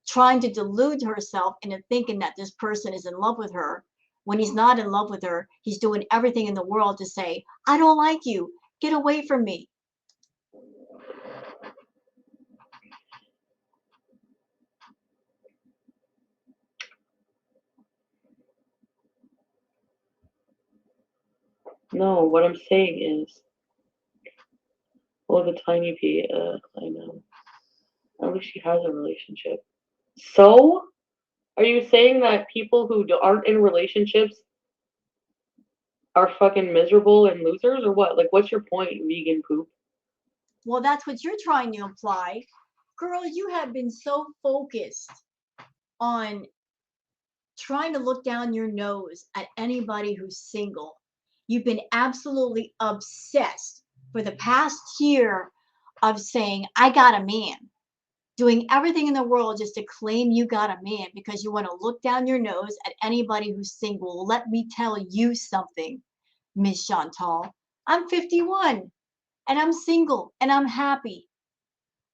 Speaker 1: trying to delude herself into thinking that this person is in love with her when he's not in love with her. He's doing everything in the world to say, I don't like you. Get away from me.
Speaker 2: No, what I'm saying is, oh, the tiny P, I know. At least she has a relationship. So, are you saying that people who aren't in relationships are fucking miserable and losers, or what? Like, what's your point, vegan poop?
Speaker 1: Well, that's what you're trying to imply. Girl, you have been so focused on trying to look down your nose at anybody who's single. You've been absolutely obsessed for the past year of saying, I got a man, doing everything in the world just to claim you got a man because you want to look down your nose at anybody who's single. Let me tell you something, Miss Chantal. I'm 51 and I'm single and I'm happy.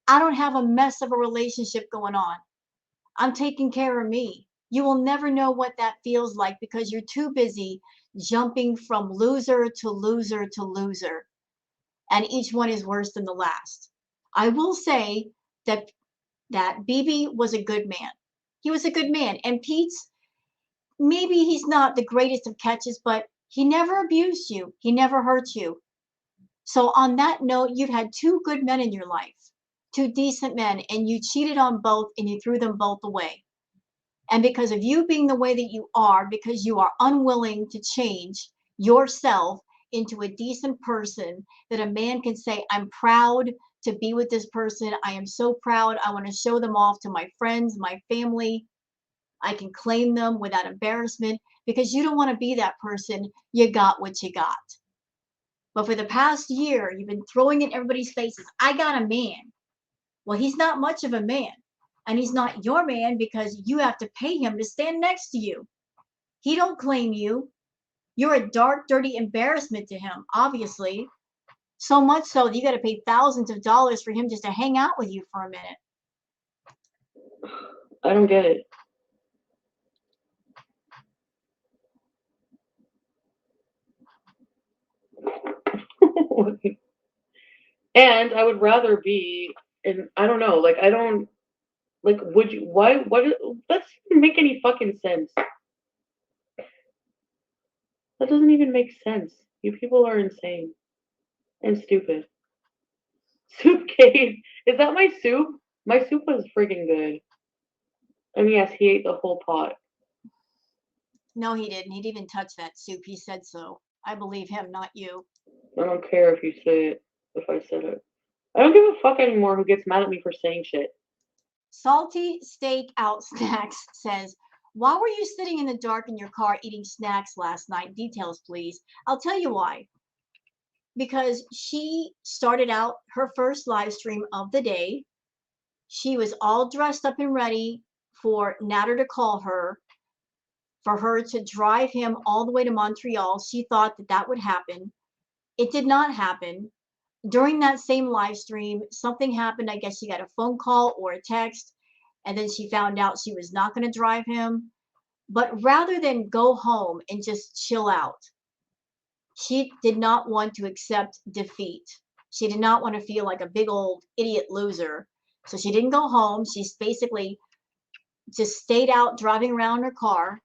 Speaker 1: I don't have a mess of a relationship going on. I'm taking care of me. You will never know what that feels like because you're too busy jumping from loser to loser to loser. And each one is worse than the last. I will say that BB was a good man. He was a good man. And Pete's, maybe he's not the greatest of catches, but he never abused you. He never hurt you. So on that note, you've had two good men in your life, two decent men, and you cheated on both and you threw them both away. And because of you being the way that you are, because you are unwilling to change yourself into a decent person that a man can say, I'm proud to be with this person. I am so proud. I want to show them off to my friends, my family. I can claim them without embarrassment because you don't want to be that person. You got what you got. But for the past year, you've been throwing in everybody's faces, I got a man. Well, he's not much of a man. And he's not your man because you have to pay him to stand next to you. He don't claim you. You're a dark, dirty embarrassment to him, obviously. So much so that you got to pay thousands of dollars for him just to hang out with you for a minute.
Speaker 2: I don't get it. And I would rather be in, I don't know, like, I don't, like, would you, why, what, that doesn't make any fucking sense. That doesn't even make sense. You people are insane and stupid. Soup cave. Is that my soup? My soup was friggin' good. And yes, he ate the whole pot.
Speaker 1: No, he didn't. He didn't even touch that soup. He said so. I believe him, not you.
Speaker 2: I don't care if you say it, if I said it. I don't give a fuck anymore who gets mad at me for saying shit.
Speaker 1: Salty Steak Out Snacks says, why were you sitting in the dark in your car eating snacks last night? Details, please. I'll tell you why. Because she started out her first live stream of the day. She was all dressed up and ready for Natter to call her, for her to drive him all the way to Montreal. She thought that that would happen. It did not happen. During that same live stream, something happened. I guess she got a phone call or a text, and then she found out she was not going to drive him. But rather than go home and just chill out, she did not want to accept defeat. She did not want to feel like a big old idiot loser. So she didn't go home. She's basically just stayed out driving around her car,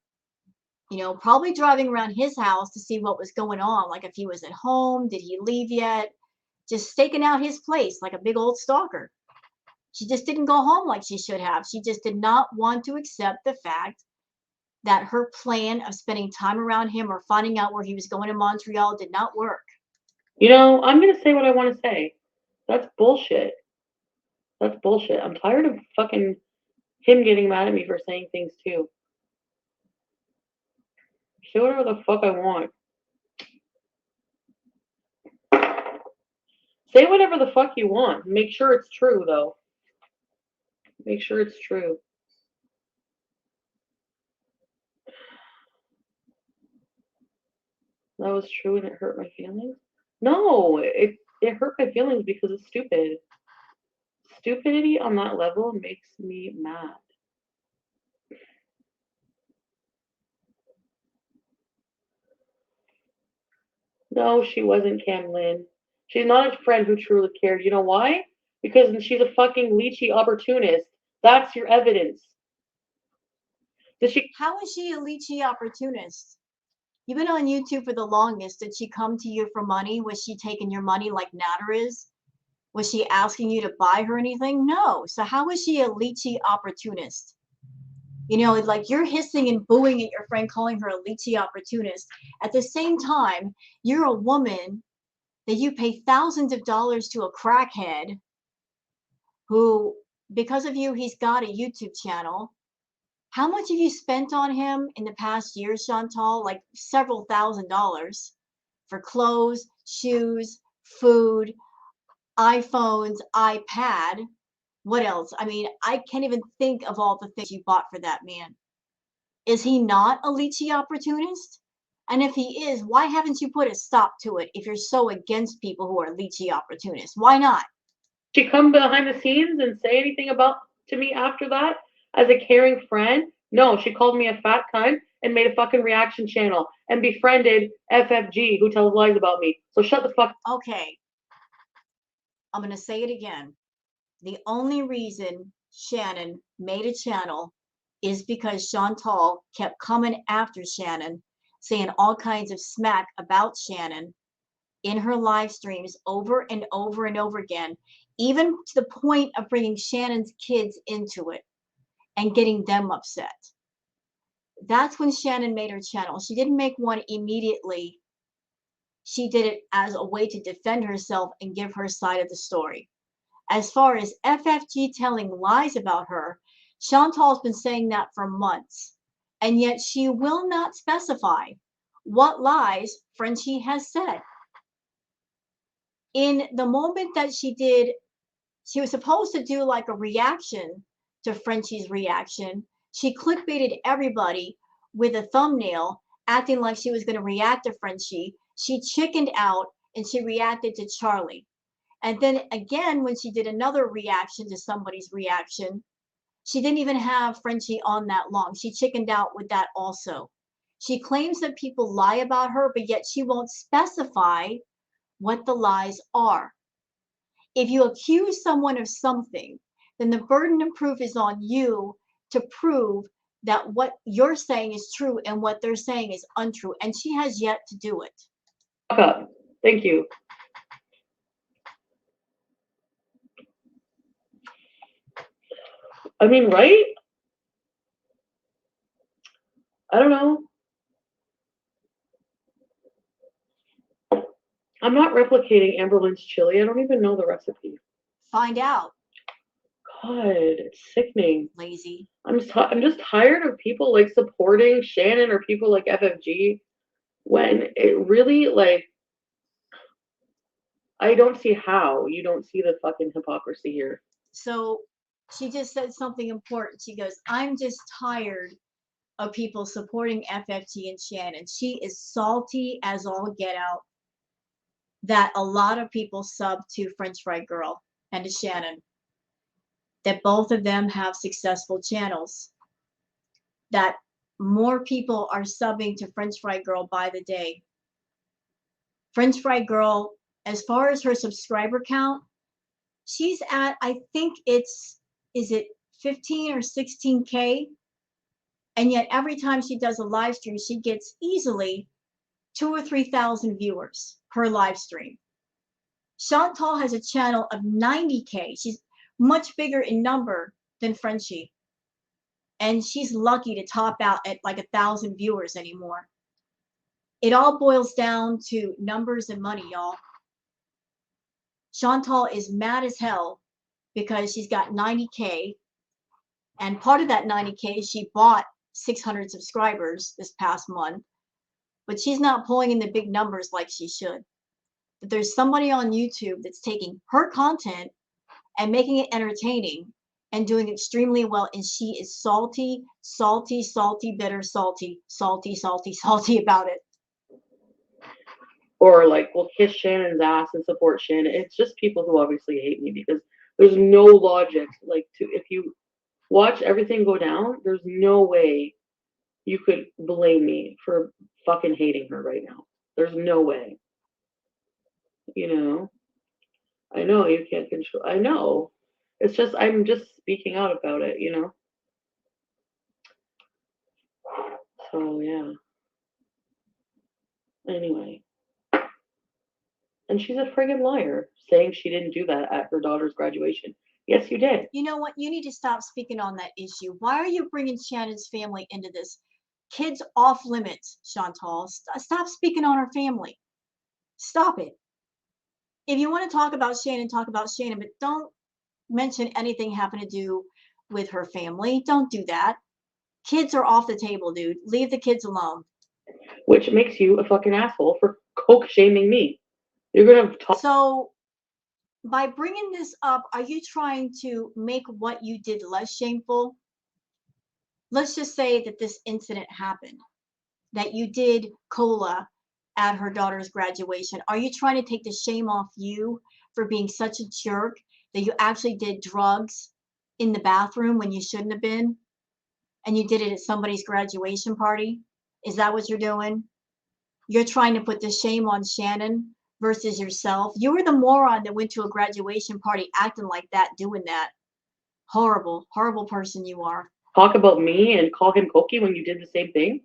Speaker 1: probably driving around his house to see what was going on. Like if he was at home, did he leave yet? Just staking out his place like a big old stalker. She just didn't go home like she should have. She just did not want to accept the fact that her plan of spending time around him or finding out where he was going in Montreal did not work.
Speaker 2: I'm gonna say what I want to say. That's bullshit. That's bullshit. I'm tired of fucking him getting mad at me for saying things too. Say whatever the fuck I want. Say whatever the fuck you want. Make sure it's true, though. Make sure it's true. That was true and it hurt my feelings? No, it hurt my feelings because it's stupid. Stupidity on that level makes me mad. No, she wasn't Cam Lynn. She's not a friend who truly cared. You know why? Because she's a fucking leechy opportunist. That's your evidence. Does she?
Speaker 1: How is she a leechy opportunist? You've been on YouTube for the longest. Did she come to you for money? Was she taking your money like Natter is? Was she asking you to buy her anything? No. So how is she a leechy opportunist? You know, like you're hissing and booing at your friend, calling her a leechy opportunist. At the same time, you're a woman that you pay thousands of dollars to a crackhead who, because of you, he's got a YouTube channel. How much have you spent on him in the past year, Chantal? Like several $1,000s for clothes, shoes, food, iPhones, iPad. What else? I mean, I can't even think of all the things you bought for that man. Is he not a leechy opportunist? And if he is, why haven't you put a stop to it if you're so against people who are leechy opportunists? Why not?
Speaker 2: She come behind the scenes and say anything about to me after that as a caring friend? No, she called me a fat cunt and made a fucking reaction channel and befriended FFG who tells lies about me. So shut the fuck.
Speaker 1: Okay, I'm going to say it again. The only reason Shannon made a channel is because Chantal kept coming after Shannon, saying all kinds of smack about Shannon in her live streams over and over and over again, even to the point of bringing Shannon's kids into it and getting them upset. That's when Shannon made her channel. She didn't make one immediately. She did it as a way to defend herself and give her side of the story. As far as FFG telling lies about her, Chantal's been saying that for months, and yet she will not specify what lies Frenchie has said. In the moment that she did, she was supposed to do like a reaction to Frenchie's reaction. She clickbaited everybody with a thumbnail, acting like she was going to react to Frenchie. She chickened out and she reacted to Charlie. And then again, when she did another reaction to somebody's reaction, she didn't even have Frenchie on that long. She chickened out with that also. She claims that people lie about her, but yet she won't specify what the lies are. If you accuse someone of something, then the burden of proof is on you to prove that what you're saying is true and what they're saying is untrue. And she has yet to do it.
Speaker 2: Fuck up. Thank you. I mean, right? I don't know. I'm not replicating Amber Lynn's chili. I don't even know the recipe.
Speaker 1: Find out.
Speaker 2: God, it's sickening.
Speaker 1: Lazy.
Speaker 2: I'm just tired of people like supporting Shannon or people like FFG when it really like I don't see how you don't see the fucking hypocrisy here.
Speaker 1: So she just said something important. She goes, I'm just tired of people supporting FFG and Shannon. She is salty as all get out that a lot of people sub to French Fry Girl and to Shannon, that both of them have successful channels, that more people are subbing to French Fry Girl by the day. French Fry Girl, as far as her subscriber count, she's at, I think is it 15 or 16K? And yet every time she does a live stream, she gets easily 2,000 or 3,000 viewers per live stream. Chantal has a channel of 90K. She's much bigger in number than Frenchie. And she's lucky to top out at like 1,000 viewers anymore. It all boils down to numbers and money, y'all. Chantal is mad as hell because she's got 90K. And part of that 90K, she bought 600 subscribers this past month. But she's not pulling in the big numbers like she should. But there's somebody on YouTube that's taking her content and making it entertaining and doing extremely well. And she is salty, bitter, salty about it.
Speaker 2: or like will kiss Shannon's ass and support Shannon. It's just people who obviously hate me because there's no logic. Like to if you watch everything go down, there's no way you could blame me for fucking hating her right now. There's no way. You know? I know you can't control. I know. It's just I'm just speaking out about it, you know. So yeah. Anyway, and she's a friggin' liar, saying she didn't do that at her daughter's graduation. Yes, you did.
Speaker 1: You know what? You need to stop speaking on that issue. Why are you bringing Shannon's family into this? Kids off limits, Chantal. Stop speaking on her family. Stop it. If you want to talk about Shannon, but don't mention anything having to do with her family. Don't do that. Kids are off the table, dude. Leave the kids alone.
Speaker 2: Which makes you a fucking asshole for coke shaming me. You're gonna talk.
Speaker 1: So, by bringing this up, are you trying to make what you did less shameful? Let's just say that this incident happened, that you did cola at her daughter's graduation. Are you trying to take the shame off you for being such a jerk that you actually did drugs in the bathroom when you shouldn't have been? And you did it at somebody's graduation party? Is that what you're doing? You're trying to put the shame on Shannon versus yourself. You were the moron that went to a graduation party acting like that, doing that. Horrible, horrible person you are.
Speaker 2: Talk about me and call him cokey when you did the same thing?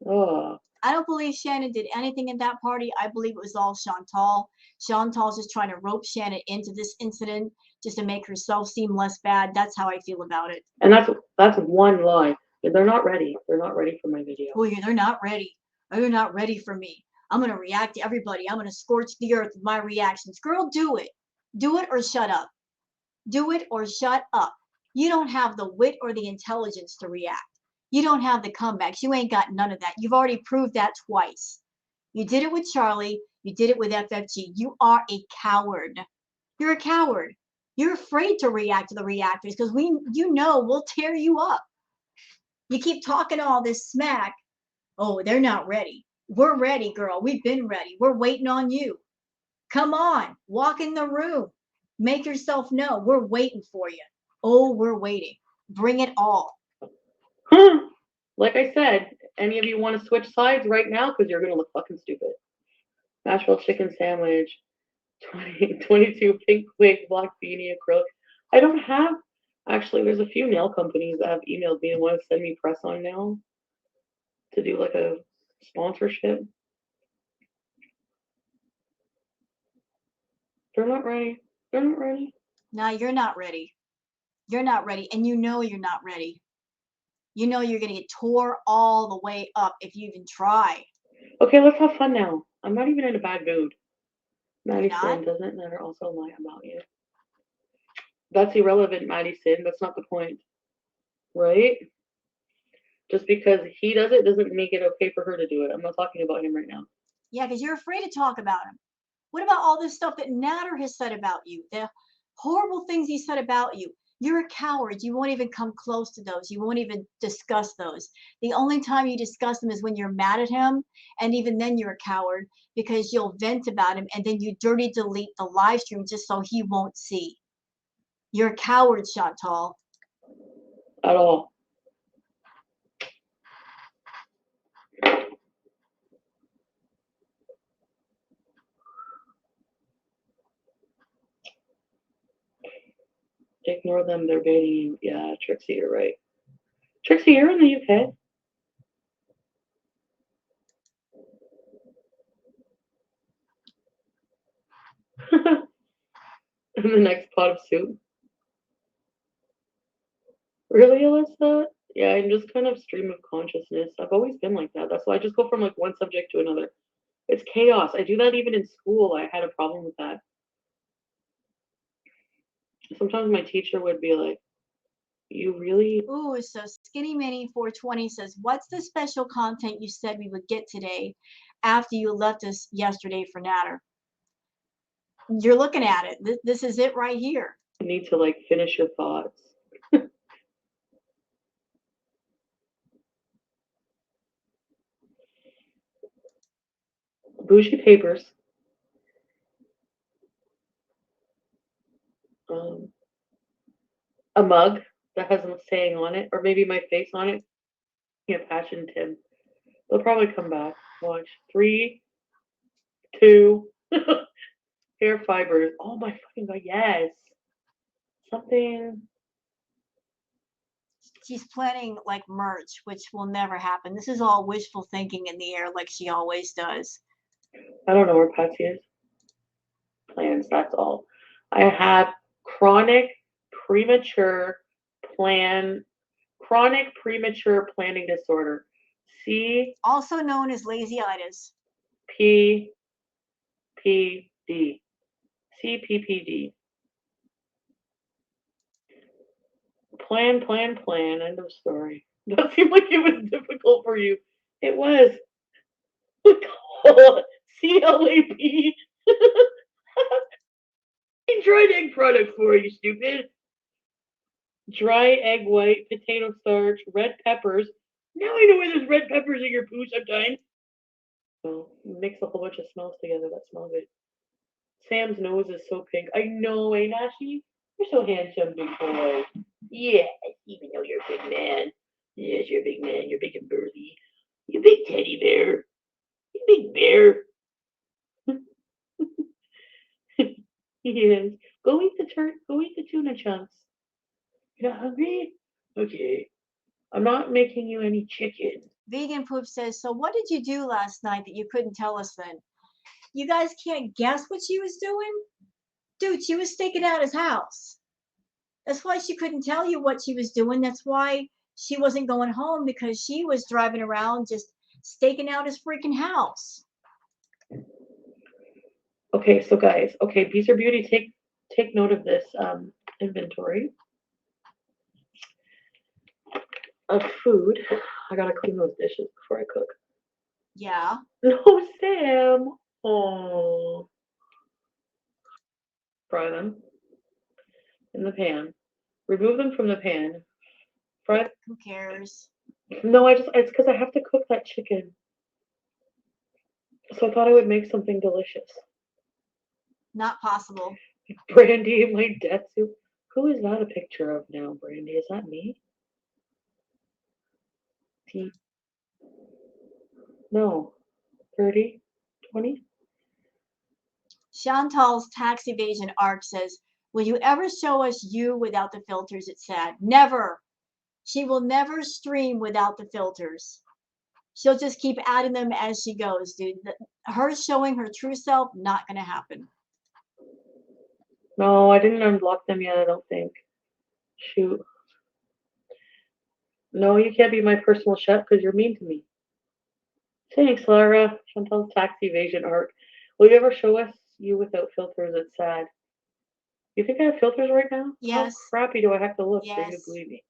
Speaker 2: Oh.
Speaker 1: I don't believe Shannon did anything in that party. I believe it was all Chantal. Chantal's just trying to rope Shannon into this incident just to make herself seem less bad. That's how I feel about it.
Speaker 2: And that's one lie. They're not ready. They're not ready for my video.
Speaker 1: Oh, yeah, they're not ready. They're not ready for me. I'm going to react to everybody. I'm going to scorch the earth with my reactions. Girl, do it. Do it or shut up. Do it or shut up. You don't have the wit or the intelligence to react. You don't have the comebacks. You ain't got none of that. You've already proved that twice. You did it with Charlie. You did it with FFG. You are a coward. You're a coward. You're afraid to react to the reactors because you know we'll tear you up. You keep talking all this smack. Oh, they're not ready. We're ready, girl. We've been ready. We're waiting on you. Come on, walk in the room. Make yourself known. We're waiting for you. Oh, we're waiting. Bring it all.
Speaker 2: Like I said, any of you want to switch sides right now? Because you're going to look fucking stupid. Nashville chicken sandwich, 22 pink wig, black beanie, acrylic. I don't have, actually, there's a few nail companies that have emailed me and want to send me press on nail to do like a sponsorship. They're not ready. They're not ready.
Speaker 1: No, you're not ready. You're not ready. And you know you're not ready. You know you're going to get tore all the way up if you even try.
Speaker 2: Okay, let's have fun now. I'm not even in a bad mood. Maddie
Speaker 1: You're
Speaker 2: Sin
Speaker 1: not?
Speaker 2: doesn't matter. Also lie about you. That's irrelevant, Maddie Sin. That's not the point. Right? Just because he does it doesn't make it okay for her to do it. I'm not talking about him right now.
Speaker 1: Yeah, because you're afraid to talk about him. What about all this stuff that Natter has said about you? The horrible things he said about you. You're a coward. You won't even come close to those. You won't even discuss those. The only time you discuss them is when you're mad at him. And even then you're a coward because you'll vent about him and then you dirty delete the live stream just so he won't see. You're a coward, Chantal.
Speaker 2: At all. Ignore them. They're baiting you. Yeah, Trixie, you're right. Trixie, you're in the UK. In the next pot of soup. Really, Alyssa? Yeah, I'm just kind of stream of consciousness. I've always been like that. That's why I just go from like one subject to another. It's chaos. I do that even in school. I had a problem with that. Sometimes my teacher would be like, you really.
Speaker 1: Ooh, so Skinny Mini 420 says, what's the special content you said we would get today after you left us yesterday for Natter? You're looking at it. This is it right here.
Speaker 2: Need to like finish your thoughts. bougie papers, a mug that has a saying on it, or maybe my face on it. Yeah, passion Tim. They'll probably come back. Watch. 3, 2, hair fibers. Oh my fucking god, yes. Something.
Speaker 1: She's planning like merch, which will never happen. This is all wishful thinking in the air, like she always does.
Speaker 2: I don't know where Patsy is. Plans, that's all. I have chronic premature plan chronic premature planning disorder. C
Speaker 1: Also known as lazyitis.
Speaker 2: P P D. CPPD. Plan, plan, plan. End of story. That seemed like it was difficult for you. It was. CLAP. Dried egg products for you, stupid. Dry egg white, potato starch, red peppers. Now I know why there's red peppers in your poo sometimes. Well, mix a whole bunch of smells together. That smells good. Sam's nose is so pink. I know, eh, Nashi? You're so handsome, big boy. Yes, even though you're a big man. Yes, you're a big man. You're big and burly. You big teddy bear. You big bear. Yes. Go eat the Go eat the tuna chunks. You're not hungry? Okay. I'm not making you any chicken.
Speaker 1: Vegan Poop says, so what did you do last night that you couldn't tell us then? You guys can't guess what she was doing? Dude, she was staking out his house. That's why she couldn't tell you what she was doing. That's why she wasn't going home, because she was driving around just staking out his freaking house.
Speaker 2: Okay, so guys, okay, Bees or Beauty, take note of this inventory of food. I gotta clean those dishes before I cook.
Speaker 1: Yeah.
Speaker 2: No, Sam. Oh. Fry them in the pan. Remove them from the pan. Fry.
Speaker 1: Who cares?
Speaker 2: No, it's because I have to cook that chicken. So I thought I would make something delicious.
Speaker 1: Not possible.
Speaker 2: Brandy in my death suit. Who is that a picture of now, Brandy? Is that me? No. 30? 20?
Speaker 1: Chantal's tax evasion arc says, will you ever show us you without the filters? It's sad. Never. She will never stream without the filters. She'll just keep adding them as she goes, dude. Her showing her true self, not going to happen.
Speaker 2: No, I didn't unblock them yet, I don't think. Shoot. No, you can't be my personal chef because you're mean to me. Thanks, Lara. Chantal's tax evasion arc. Will you ever show us you without filters? It's sad. You think I have filters right now?
Speaker 1: Yes.
Speaker 2: How crappy do I have to look for you to
Speaker 1: Yes.
Speaker 2: believe me?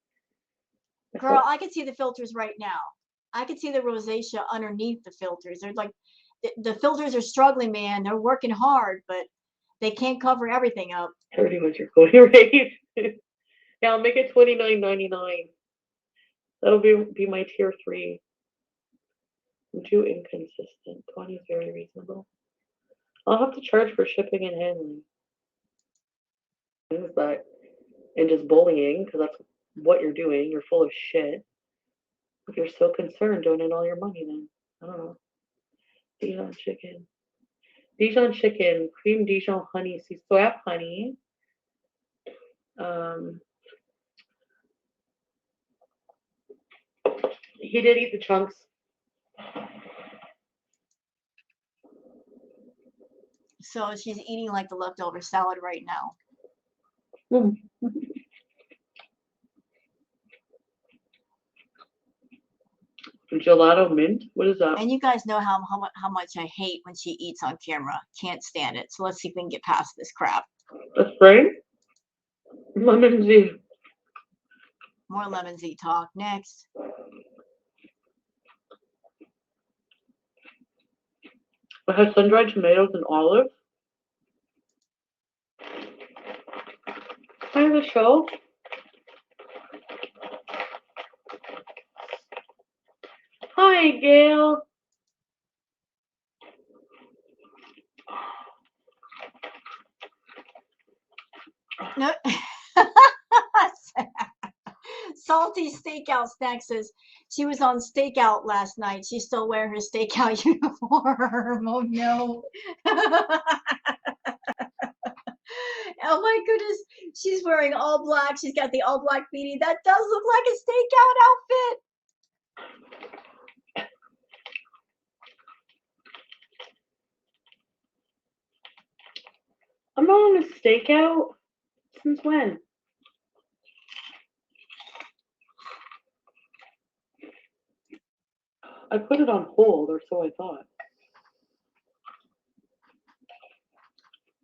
Speaker 1: Girl, I can see the filters right now. I can see the rosacea underneath the filters. They're like, the filters are struggling, man. They're working hard, but they can't cover everything up.
Speaker 2: 30 was your going rate. Yeah, I'll make it $29.99. That'll be my tier 3. I'm too inconsistent. 20 is very reasonable. I'll have to charge for shipping and handling. Things that, and just bullying, because that's what you're doing. You're full of shit. If you're so concerned, donate all your money then. I don't know. Dijon chicken. Dijon chicken, cream Dijon honey, soya honey. He did eat the chunks.
Speaker 1: So she's eating like the leftover salad right now.
Speaker 2: Gelato mint? What is that?
Speaker 1: And you guys know how much I hate when she eats on camera. Can't stand it. So let's see if we can get past this crap.
Speaker 2: A spray? Lemon Z.
Speaker 1: More lemon Z talk. Next.
Speaker 2: It has sun-dried tomatoes and olives. Hi, the show. Hi, Gail.
Speaker 1: No. Salty Stakeout Snack says she was on stakeout last night. She's still wearing her stakeout uniform. Oh no. Oh my goodness. She's wearing all black. She's got the all black beanie. That does look like a stakeout outfit.
Speaker 2: I'm not on a stakeout. Since when? I put it on hold, or so I thought.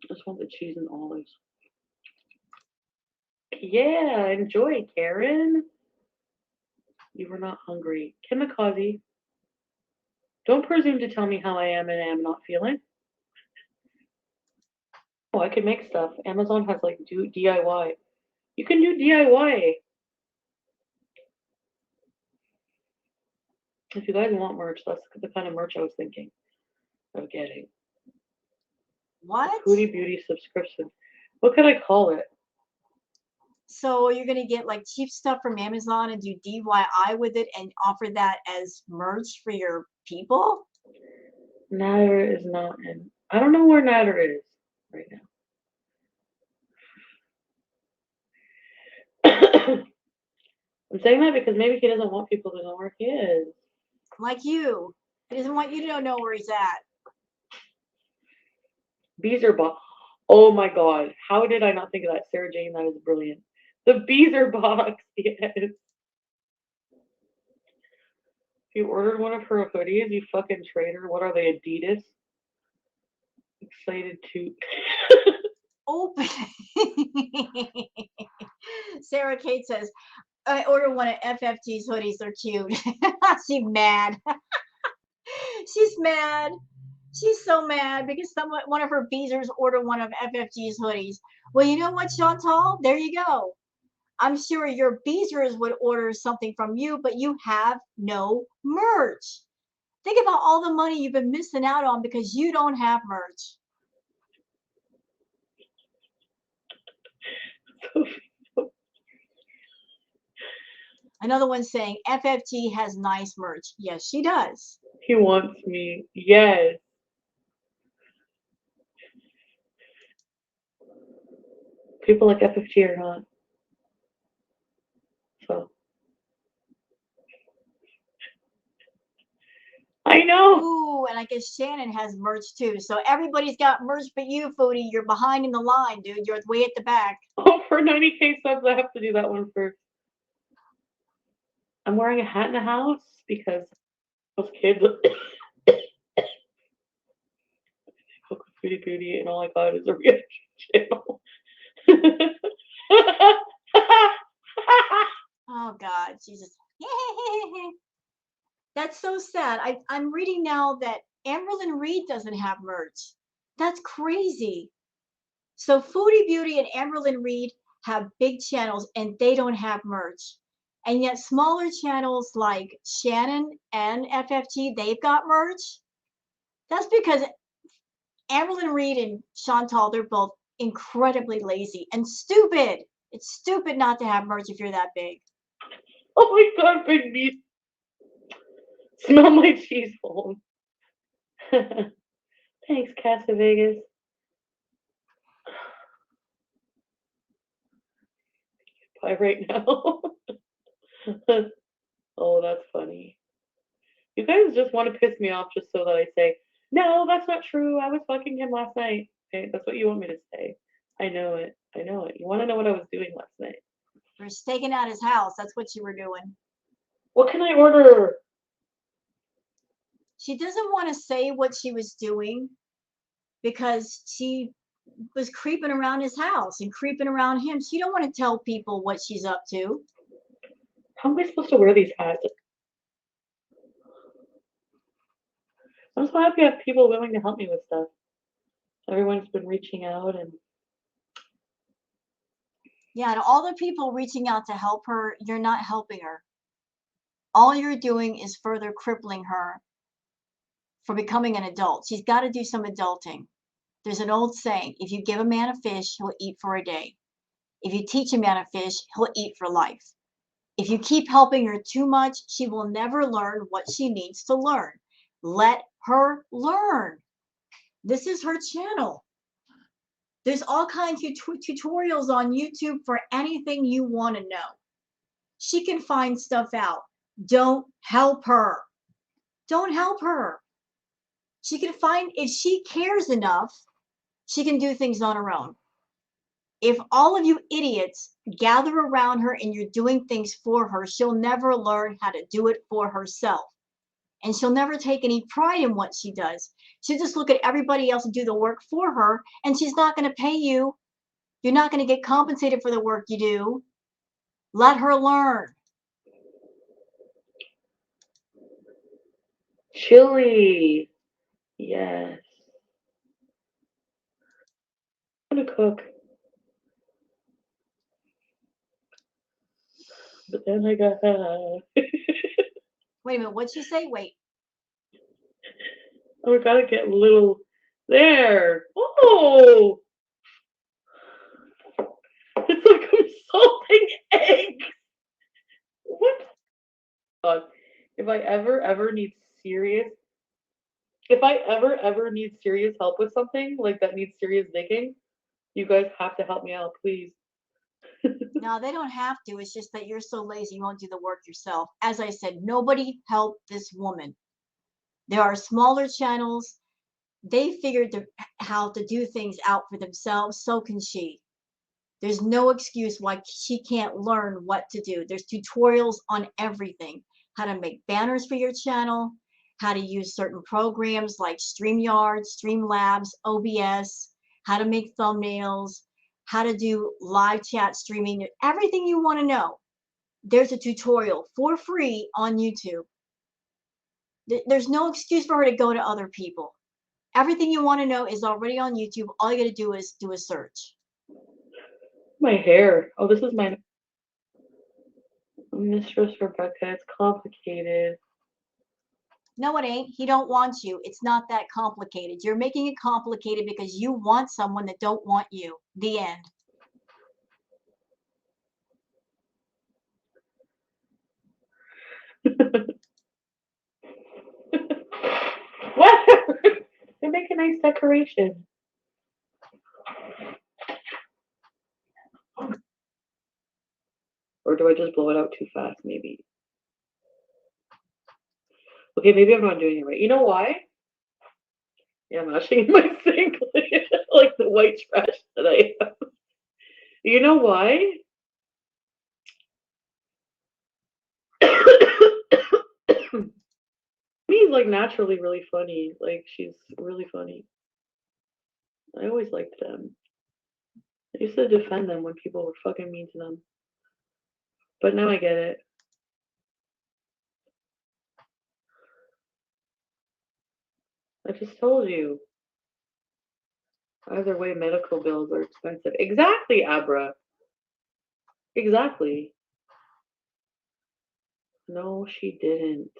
Speaker 2: I just want the cheese and olives. Yeah, enjoy, Karen. You were not hungry. Kimikaze, don't presume to tell me how I am and I am not feeling. Oh, I can make stuff. Amazon has like do DIY. You can do DIY. If you guys want merch, that's the kind of merch I was thinking of getting.
Speaker 1: What?
Speaker 2: Foodie Beauty subscription. What could I call it?
Speaker 1: So you're gonna get like cheap stuff from Amazon and do DIY with it and offer that as merch for your people?
Speaker 2: Natter is not in. I don't know where Natter is right now. I'm saying that because maybe he doesn't want people to know where he is.
Speaker 1: Like you. He doesn't want you to know where he's at.
Speaker 2: Beezer box. Oh my god. How did I not think of that? Sarah Jane, that is brilliant. The Beezer box, yes. If you ordered one of her hoodies, you fucking traitor. What are they, Adidas? Excited to.
Speaker 1: Open. Sarah Kate says, I ordered one of FFG's hoodies. They're cute. She's mad. She's mad. She's so mad because one of her beezers ordered one of FFG's hoodies. Well, you know what, Chantal? There you go. I'm sure your beezers would order something from you, but you have no merch. Think about all the money you've been missing out on because you don't have merch. Another one saying FFG has nice merch. Yes, she does.
Speaker 2: He wants me. Yes. People like FFG are not. So. I know.
Speaker 1: Ooh, and I guess Shannon has merch too. So everybody's got merch but you, Foodie. You're behind in the line, dude. You're way at the back.
Speaker 2: Oh, for 90K subs, I have to do that one first. I'm wearing a hat in the house because those kids Foodie Beauty and all I got is a reaction channel.
Speaker 1: Oh God, Jesus. That's so sad. I'm reading now that Amberlyn Reed doesn't have merch. That's crazy. So Foodie Beauty and Amberlyn Reed have big channels and they don't have merch. And yet smaller channels like Shannon and FFG, they've got merch. That's because Amberlyn Reed and Chantal, they're both incredibly lazy and stupid. It's stupid not to have merch if you're that big.
Speaker 2: Oh my god, big meat. Smell my cheese balls. Thanks, Casa Vegas. Bye right now. Oh, that's funny. You guys just want to piss me off just so that I say, no, that's not true. I was fucking him last night. Okay, that's what you want me to say. I know it. I know it. You want to know what I was doing last night?
Speaker 1: You're staking out his house. That's what you were doing.
Speaker 2: What can I order?
Speaker 1: She doesn't want to say what she was doing because she was creeping around his house and creeping around him. She don't want to tell people what she's up to.
Speaker 2: How am I supposed to wear these hats? I'm so happy I have people willing to help me with stuff. Everyone's been reaching out and
Speaker 1: yeah, and all the people reaching out to help her, you're not helping her. All you're doing is further crippling her for becoming an adult. She's got to do some adulting. There's an old saying, if you give a man a fish, he'll eat for a day. If you teach a man to fish, he'll eat for life. If you keep helping her too much, she will never learn what she needs to learn. Let her learn. This is her channel. There's all kinds of tutorials on YouTube for anything you want to know. She can find stuff out. Don't help her. Don't help her. She can find, if she cares enough, she can do things on her own. If all of you idiots gather around her and you're doing things for her, she'll never learn how to do it for herself. And she'll never take any pride in what she does. She'll just look at everybody else and do the work for her, and she's not going to pay you. You're not going to get compensated for the work you do. Let her learn.
Speaker 2: Chili. Yes. I'm gonna cook. But then I got
Speaker 1: Wait a minute, what'd she say? Wait.
Speaker 2: oh, we gotta get a little there. Oh, it's like I'm salting eggs. What? God, if I ever need serious, if I ever need serious help with something like that needs serious digging, you guys have to help me out, please.
Speaker 1: No, they don't have to. It's just that you're so lazy you won't do the work yourself. As I said, nobody helped this woman. There are smaller channels. They figured how to do things out for themselves. So can she. There's no excuse why she can't learn what to do. There's tutorials on everything. How to make banners for your channel, how to use certain programs like StreamYard, Streamlabs, OBS, how to make thumbnails, how to do live chat streaming, everything you want to know. There's a tutorial for free on YouTube. There's no excuse for her to go to other people. Everything you want to know is already on YouTube. All you got to do is do a search.
Speaker 2: My hair. Oh, this is my Mistress Rebecca. It's complicated.
Speaker 1: No, it ain't. He don't want you. It's not that complicated. You're making it complicated because you want someone that don't want you. The end.
Speaker 2: Whatever. They make a nice decoration. Or do I just blow it out too fast, maybe? Okay, maybe I'm not doing it right. You know why? Yeah, I'm washing my sink like the white trash that I have. You know why? He's like naturally really funny. Like she's really funny. I always liked them. I used to defend them when people were fucking mean to them. But now I get it. I just told you. Either way, medical bills are expensive. Exactly, Abra. Exactly. No, she didn't.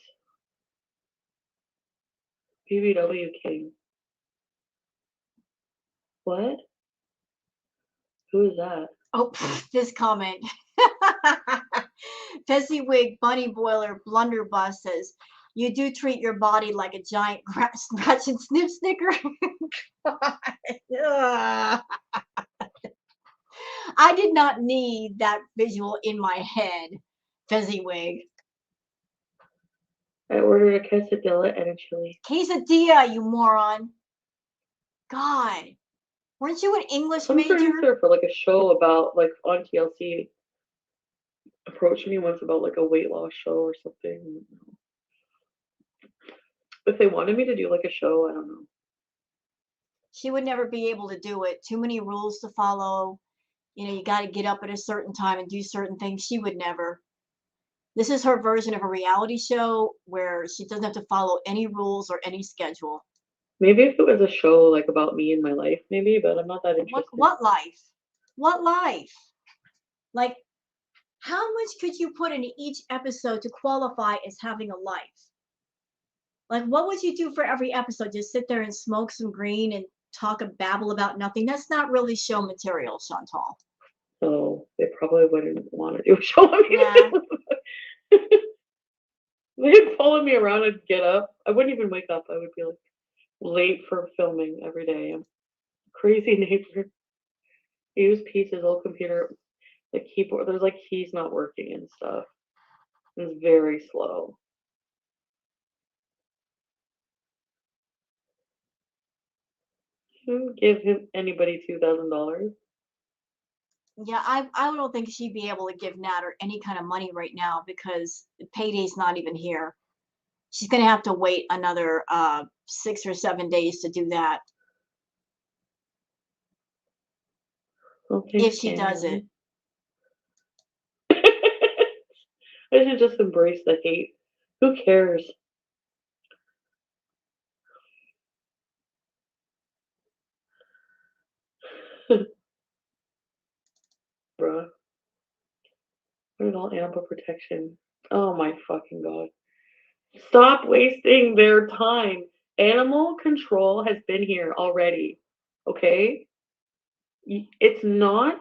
Speaker 2: BBW King. What? Who is that?
Speaker 1: Oh, this comment. Fezziwig Bunny Boiler Blunderbuss says, you do treat your body like a giant scratch and snip snicker. I did not need that visual in my head, Fezziwig.
Speaker 2: I ordered a quesadilla and a chili.
Speaker 1: Quesadilla, you moron. God. Weren't you an English
Speaker 2: Some
Speaker 1: major?
Speaker 2: producer for like a show about like on TLC approached me once about like a weight loss show or something. If they wanted me to do like a show, I don't know.
Speaker 1: She would never be able to do it. Too many rules to follow. You know, you got to get up at a certain time and do certain things. She would never. This is her version of a reality show where she doesn't have to follow any rules or any schedule.
Speaker 2: Maybe if it was a show like about me and my life, maybe, but I'm not that interested.
Speaker 1: What life? What life? Like, how much could you put into each episode to qualify as having a life? Like, what would you do for every episode? Just sit there and smoke some green and talk a babble about nothing? That's not really show material, Chantal.
Speaker 2: So they probably wouldn't want to do a show on me.
Speaker 1: Yeah.
Speaker 2: They'd follow me around and get up. I wouldn't even wake up. I would be like late for filming every day. I'm crazy neighbor. He used his old computer, the keyboard. There's like keys not working and stuff. It's very slow. Shouldn't give him anybody $2,000.
Speaker 1: Yeah, I don't think she'd be able to give Natter any kind of money right now because payday's not even here. She's gonna have to wait another 6 or 7 days to do that
Speaker 2: Okay,
Speaker 1: if she does it.
Speaker 2: I should just embrace the hate. Who cares? Bruh. There's all ample protection. Oh my fucking god. Stop wasting their time. Animal control has been here already. Okay? It's not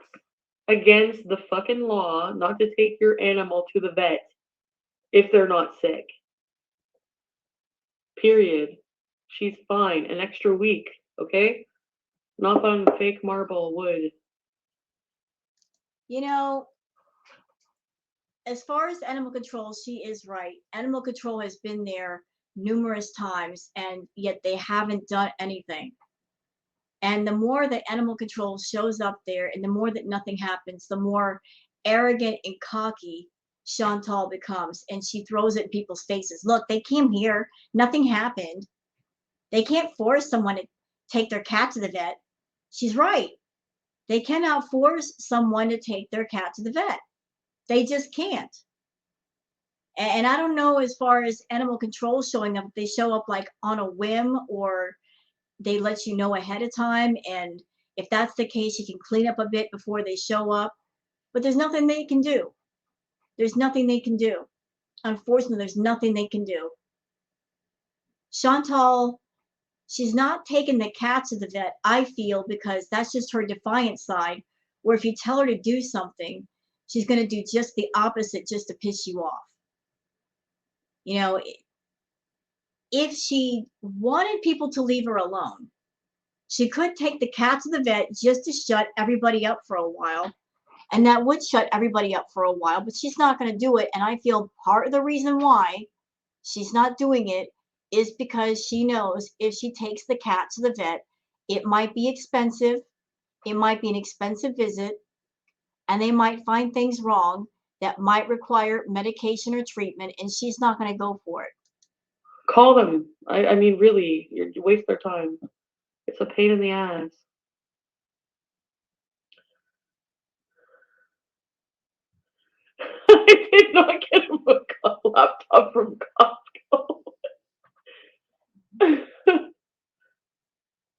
Speaker 2: against the fucking law not to take your animal to the vet if they're not sick. Period. She's fine. An extra week. Okay? Knock on fake marble wood.
Speaker 1: You know, as far as animal control, she is right. Animal control has been there numerous times, and yet they haven't done anything. And the more that animal control shows up there and the more that nothing happens, the more arrogant and cocky Chantal becomes. And she throws it in people's faces. Look, they came here, nothing happened. They can't force someone to take their cat to the vet. She's right. They cannot force someone to take their cat to the vet. They just can't. And I don't know as far as animal control showing up, if they show up like on a whim or they let you know ahead of time. And if that's the case, you can clean up a bit before they show up. But there's nothing they can do. There's nothing they can do. Unfortunately, there's nothing they can do. Chantal, she's not taking the cat to the vet, I feel, because that's just her defiant side. Where if you tell her to do something, she's going to do just the opposite just to piss you off. You know, if she wanted people to leave her alone, she could take the cat to the vet just to shut everybody up for a while. And that would shut everybody up for a while, but she's not going to do it. And I feel part of the reason why she's not doing it is because she knows if she takes the cat to the vet, it might be expensive. It might be an expensive visit, and they might find things wrong that might require medication or treatment, and she's not going to go for it.
Speaker 2: Call them. I mean, really, you waste their time. It's a pain in the ass. I did not get him a laptop from Costco.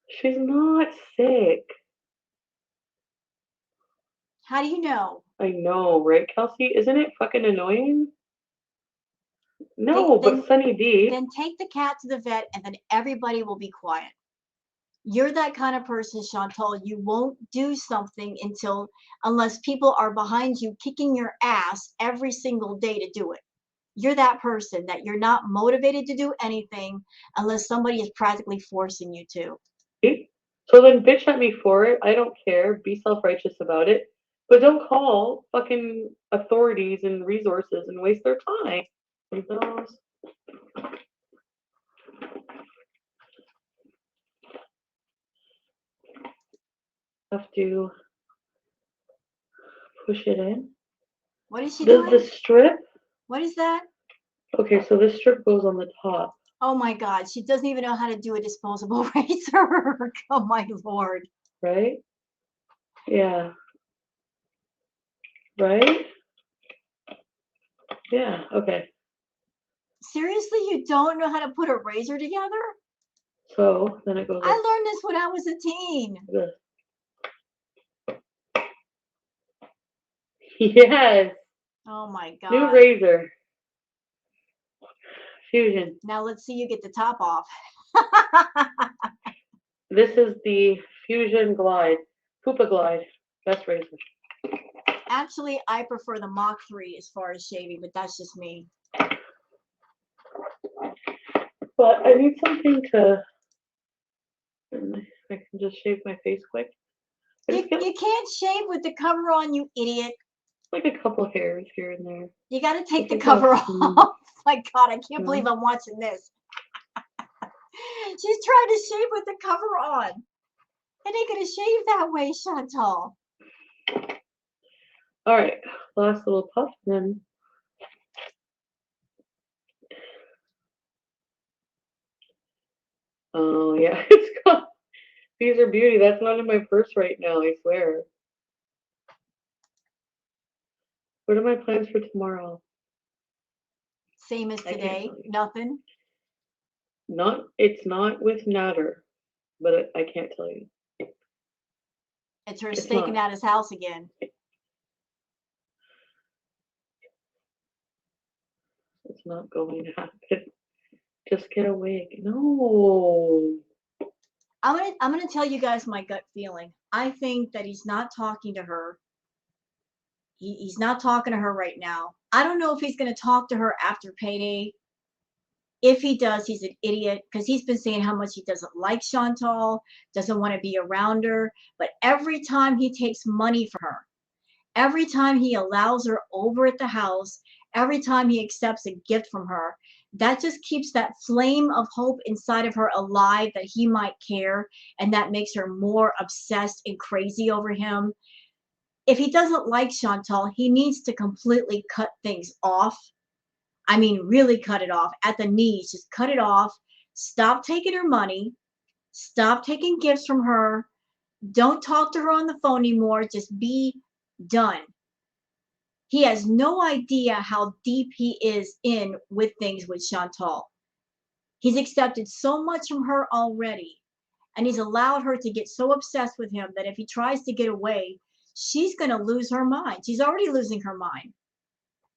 Speaker 2: She's not sick.
Speaker 1: How do you know?
Speaker 2: I know, right, Kelsey? Isn't it fucking annoying? No, but Sunny D.
Speaker 1: Then take the cat to the vet, and then everybody will be quiet. You're that kind of person, Chantal. You won't do something unless people are behind you kicking your ass every single day to do it. You're that person that you're not motivated to do anything unless somebody is practically forcing you to.
Speaker 2: So then bitch at me for it. I don't care. Be self-righteous about it. But don't call fucking authorities and resources and waste their time. Have to push it in.
Speaker 1: What is she
Speaker 2: doing? Does the strip?
Speaker 1: What is that?
Speaker 2: Okay, so this strip goes on the top.
Speaker 1: Oh my God, she doesn't even know how to do a disposable razor. Oh my Lord.
Speaker 2: Right? Yeah. Right? Yeah, okay.
Speaker 1: Seriously, you don't know how to put a razor together?
Speaker 2: So then it goes.
Speaker 1: I learned this when I was a teen.
Speaker 2: Yes.
Speaker 1: Oh my God.
Speaker 2: New razor. Fusion.
Speaker 1: Now let's see you get the top off.
Speaker 2: This is the Fusion Glide. Poopa Glide. Best razor.
Speaker 1: Actually, I prefer the Mach 3 as far as shaving, but that's just me.
Speaker 2: But I need something to. I can just shave my face quick.
Speaker 1: You can't shave with the cover on, you idiot.
Speaker 2: Like a couple hairs here and there.
Speaker 1: You got to take the cover off. My God, I can't believe I'm watching this. She's trying to shave with the cover on. It ain't gonna shave that way, Chantal.
Speaker 2: All right, last little puff, then. Oh yeah, it's got. These are beauty. That's not in my purse right now. I swear. What are my plans for tomorrow?
Speaker 1: Same as today. Nothing.
Speaker 2: It's not with Natter, but I can't tell you.
Speaker 1: It's her staking out his house again.
Speaker 2: It's not going to happen. Just get a wig. No.
Speaker 1: I'm gonna tell you guys my gut feeling. I think that he's not talking to her. He's not talking to her right now. I don't know if he's gonna talk to her after payday. If he does, he's an idiot because he's been saying how much he doesn't like Chantal, doesn't want to be around her. But every time he takes money from her, every time he allows her over at the house, every time he accepts a gift from her, that just keeps that flame of hope inside of her alive that he might care, and that makes her more obsessed and crazy over him. If he doesn't like Chantal, he needs to completely cut things off. I mean, really cut it off at the knees. Just cut it off. Stop taking her money. Stop taking gifts from her. Don't talk to her on the phone anymore. Just be done. He has no idea how deep he is in with things with Chantal. He's accepted so much from her already, and he's allowed her to get so obsessed with him that if he tries to get away, she's going to lose her mind. She's already losing her mind.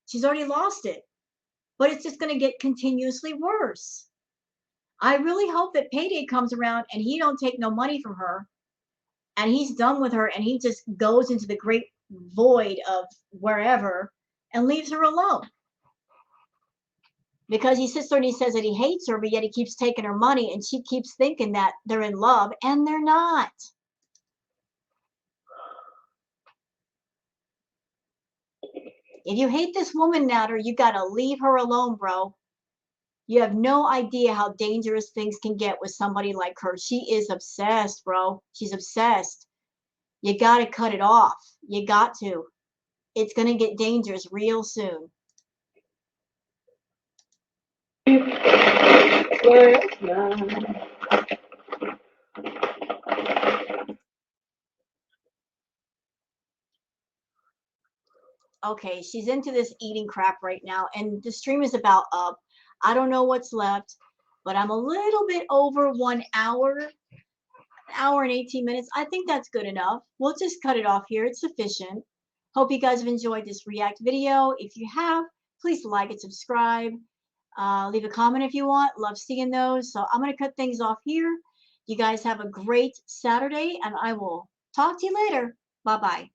Speaker 1: She's already lost it. But it's just going to get continuously worse. I really hope that payday comes around and he don't take no money from her, and he's done with her, and he just goes into the great void of wherever and leaves her alone. Because he sits there and he says that he hates her, but yet he keeps taking her money, and she keeps thinking that they're in love, and they're not. If you hate this woman, Natter, you got to leave her alone, bro. You have no idea how dangerous things can get with somebody like her. She is obsessed, bro. She's obsessed. You got to cut it off. You got to. It's going to get dangerous real soon. Okay, she's into this eating crap right now, and the stream is about up. I don't know what's left, but I'm a little bit over 1 hour, an hour and 18 minutes. I think that's good enough. We'll just cut it off here. It's sufficient. Hope you guys have enjoyed this react video. If you have, please like and subscribe. Leave a comment if you want. Love seeing those. So I'm going to cut things off here. You guys have a great Saturday, and I will talk to you later. Bye-bye.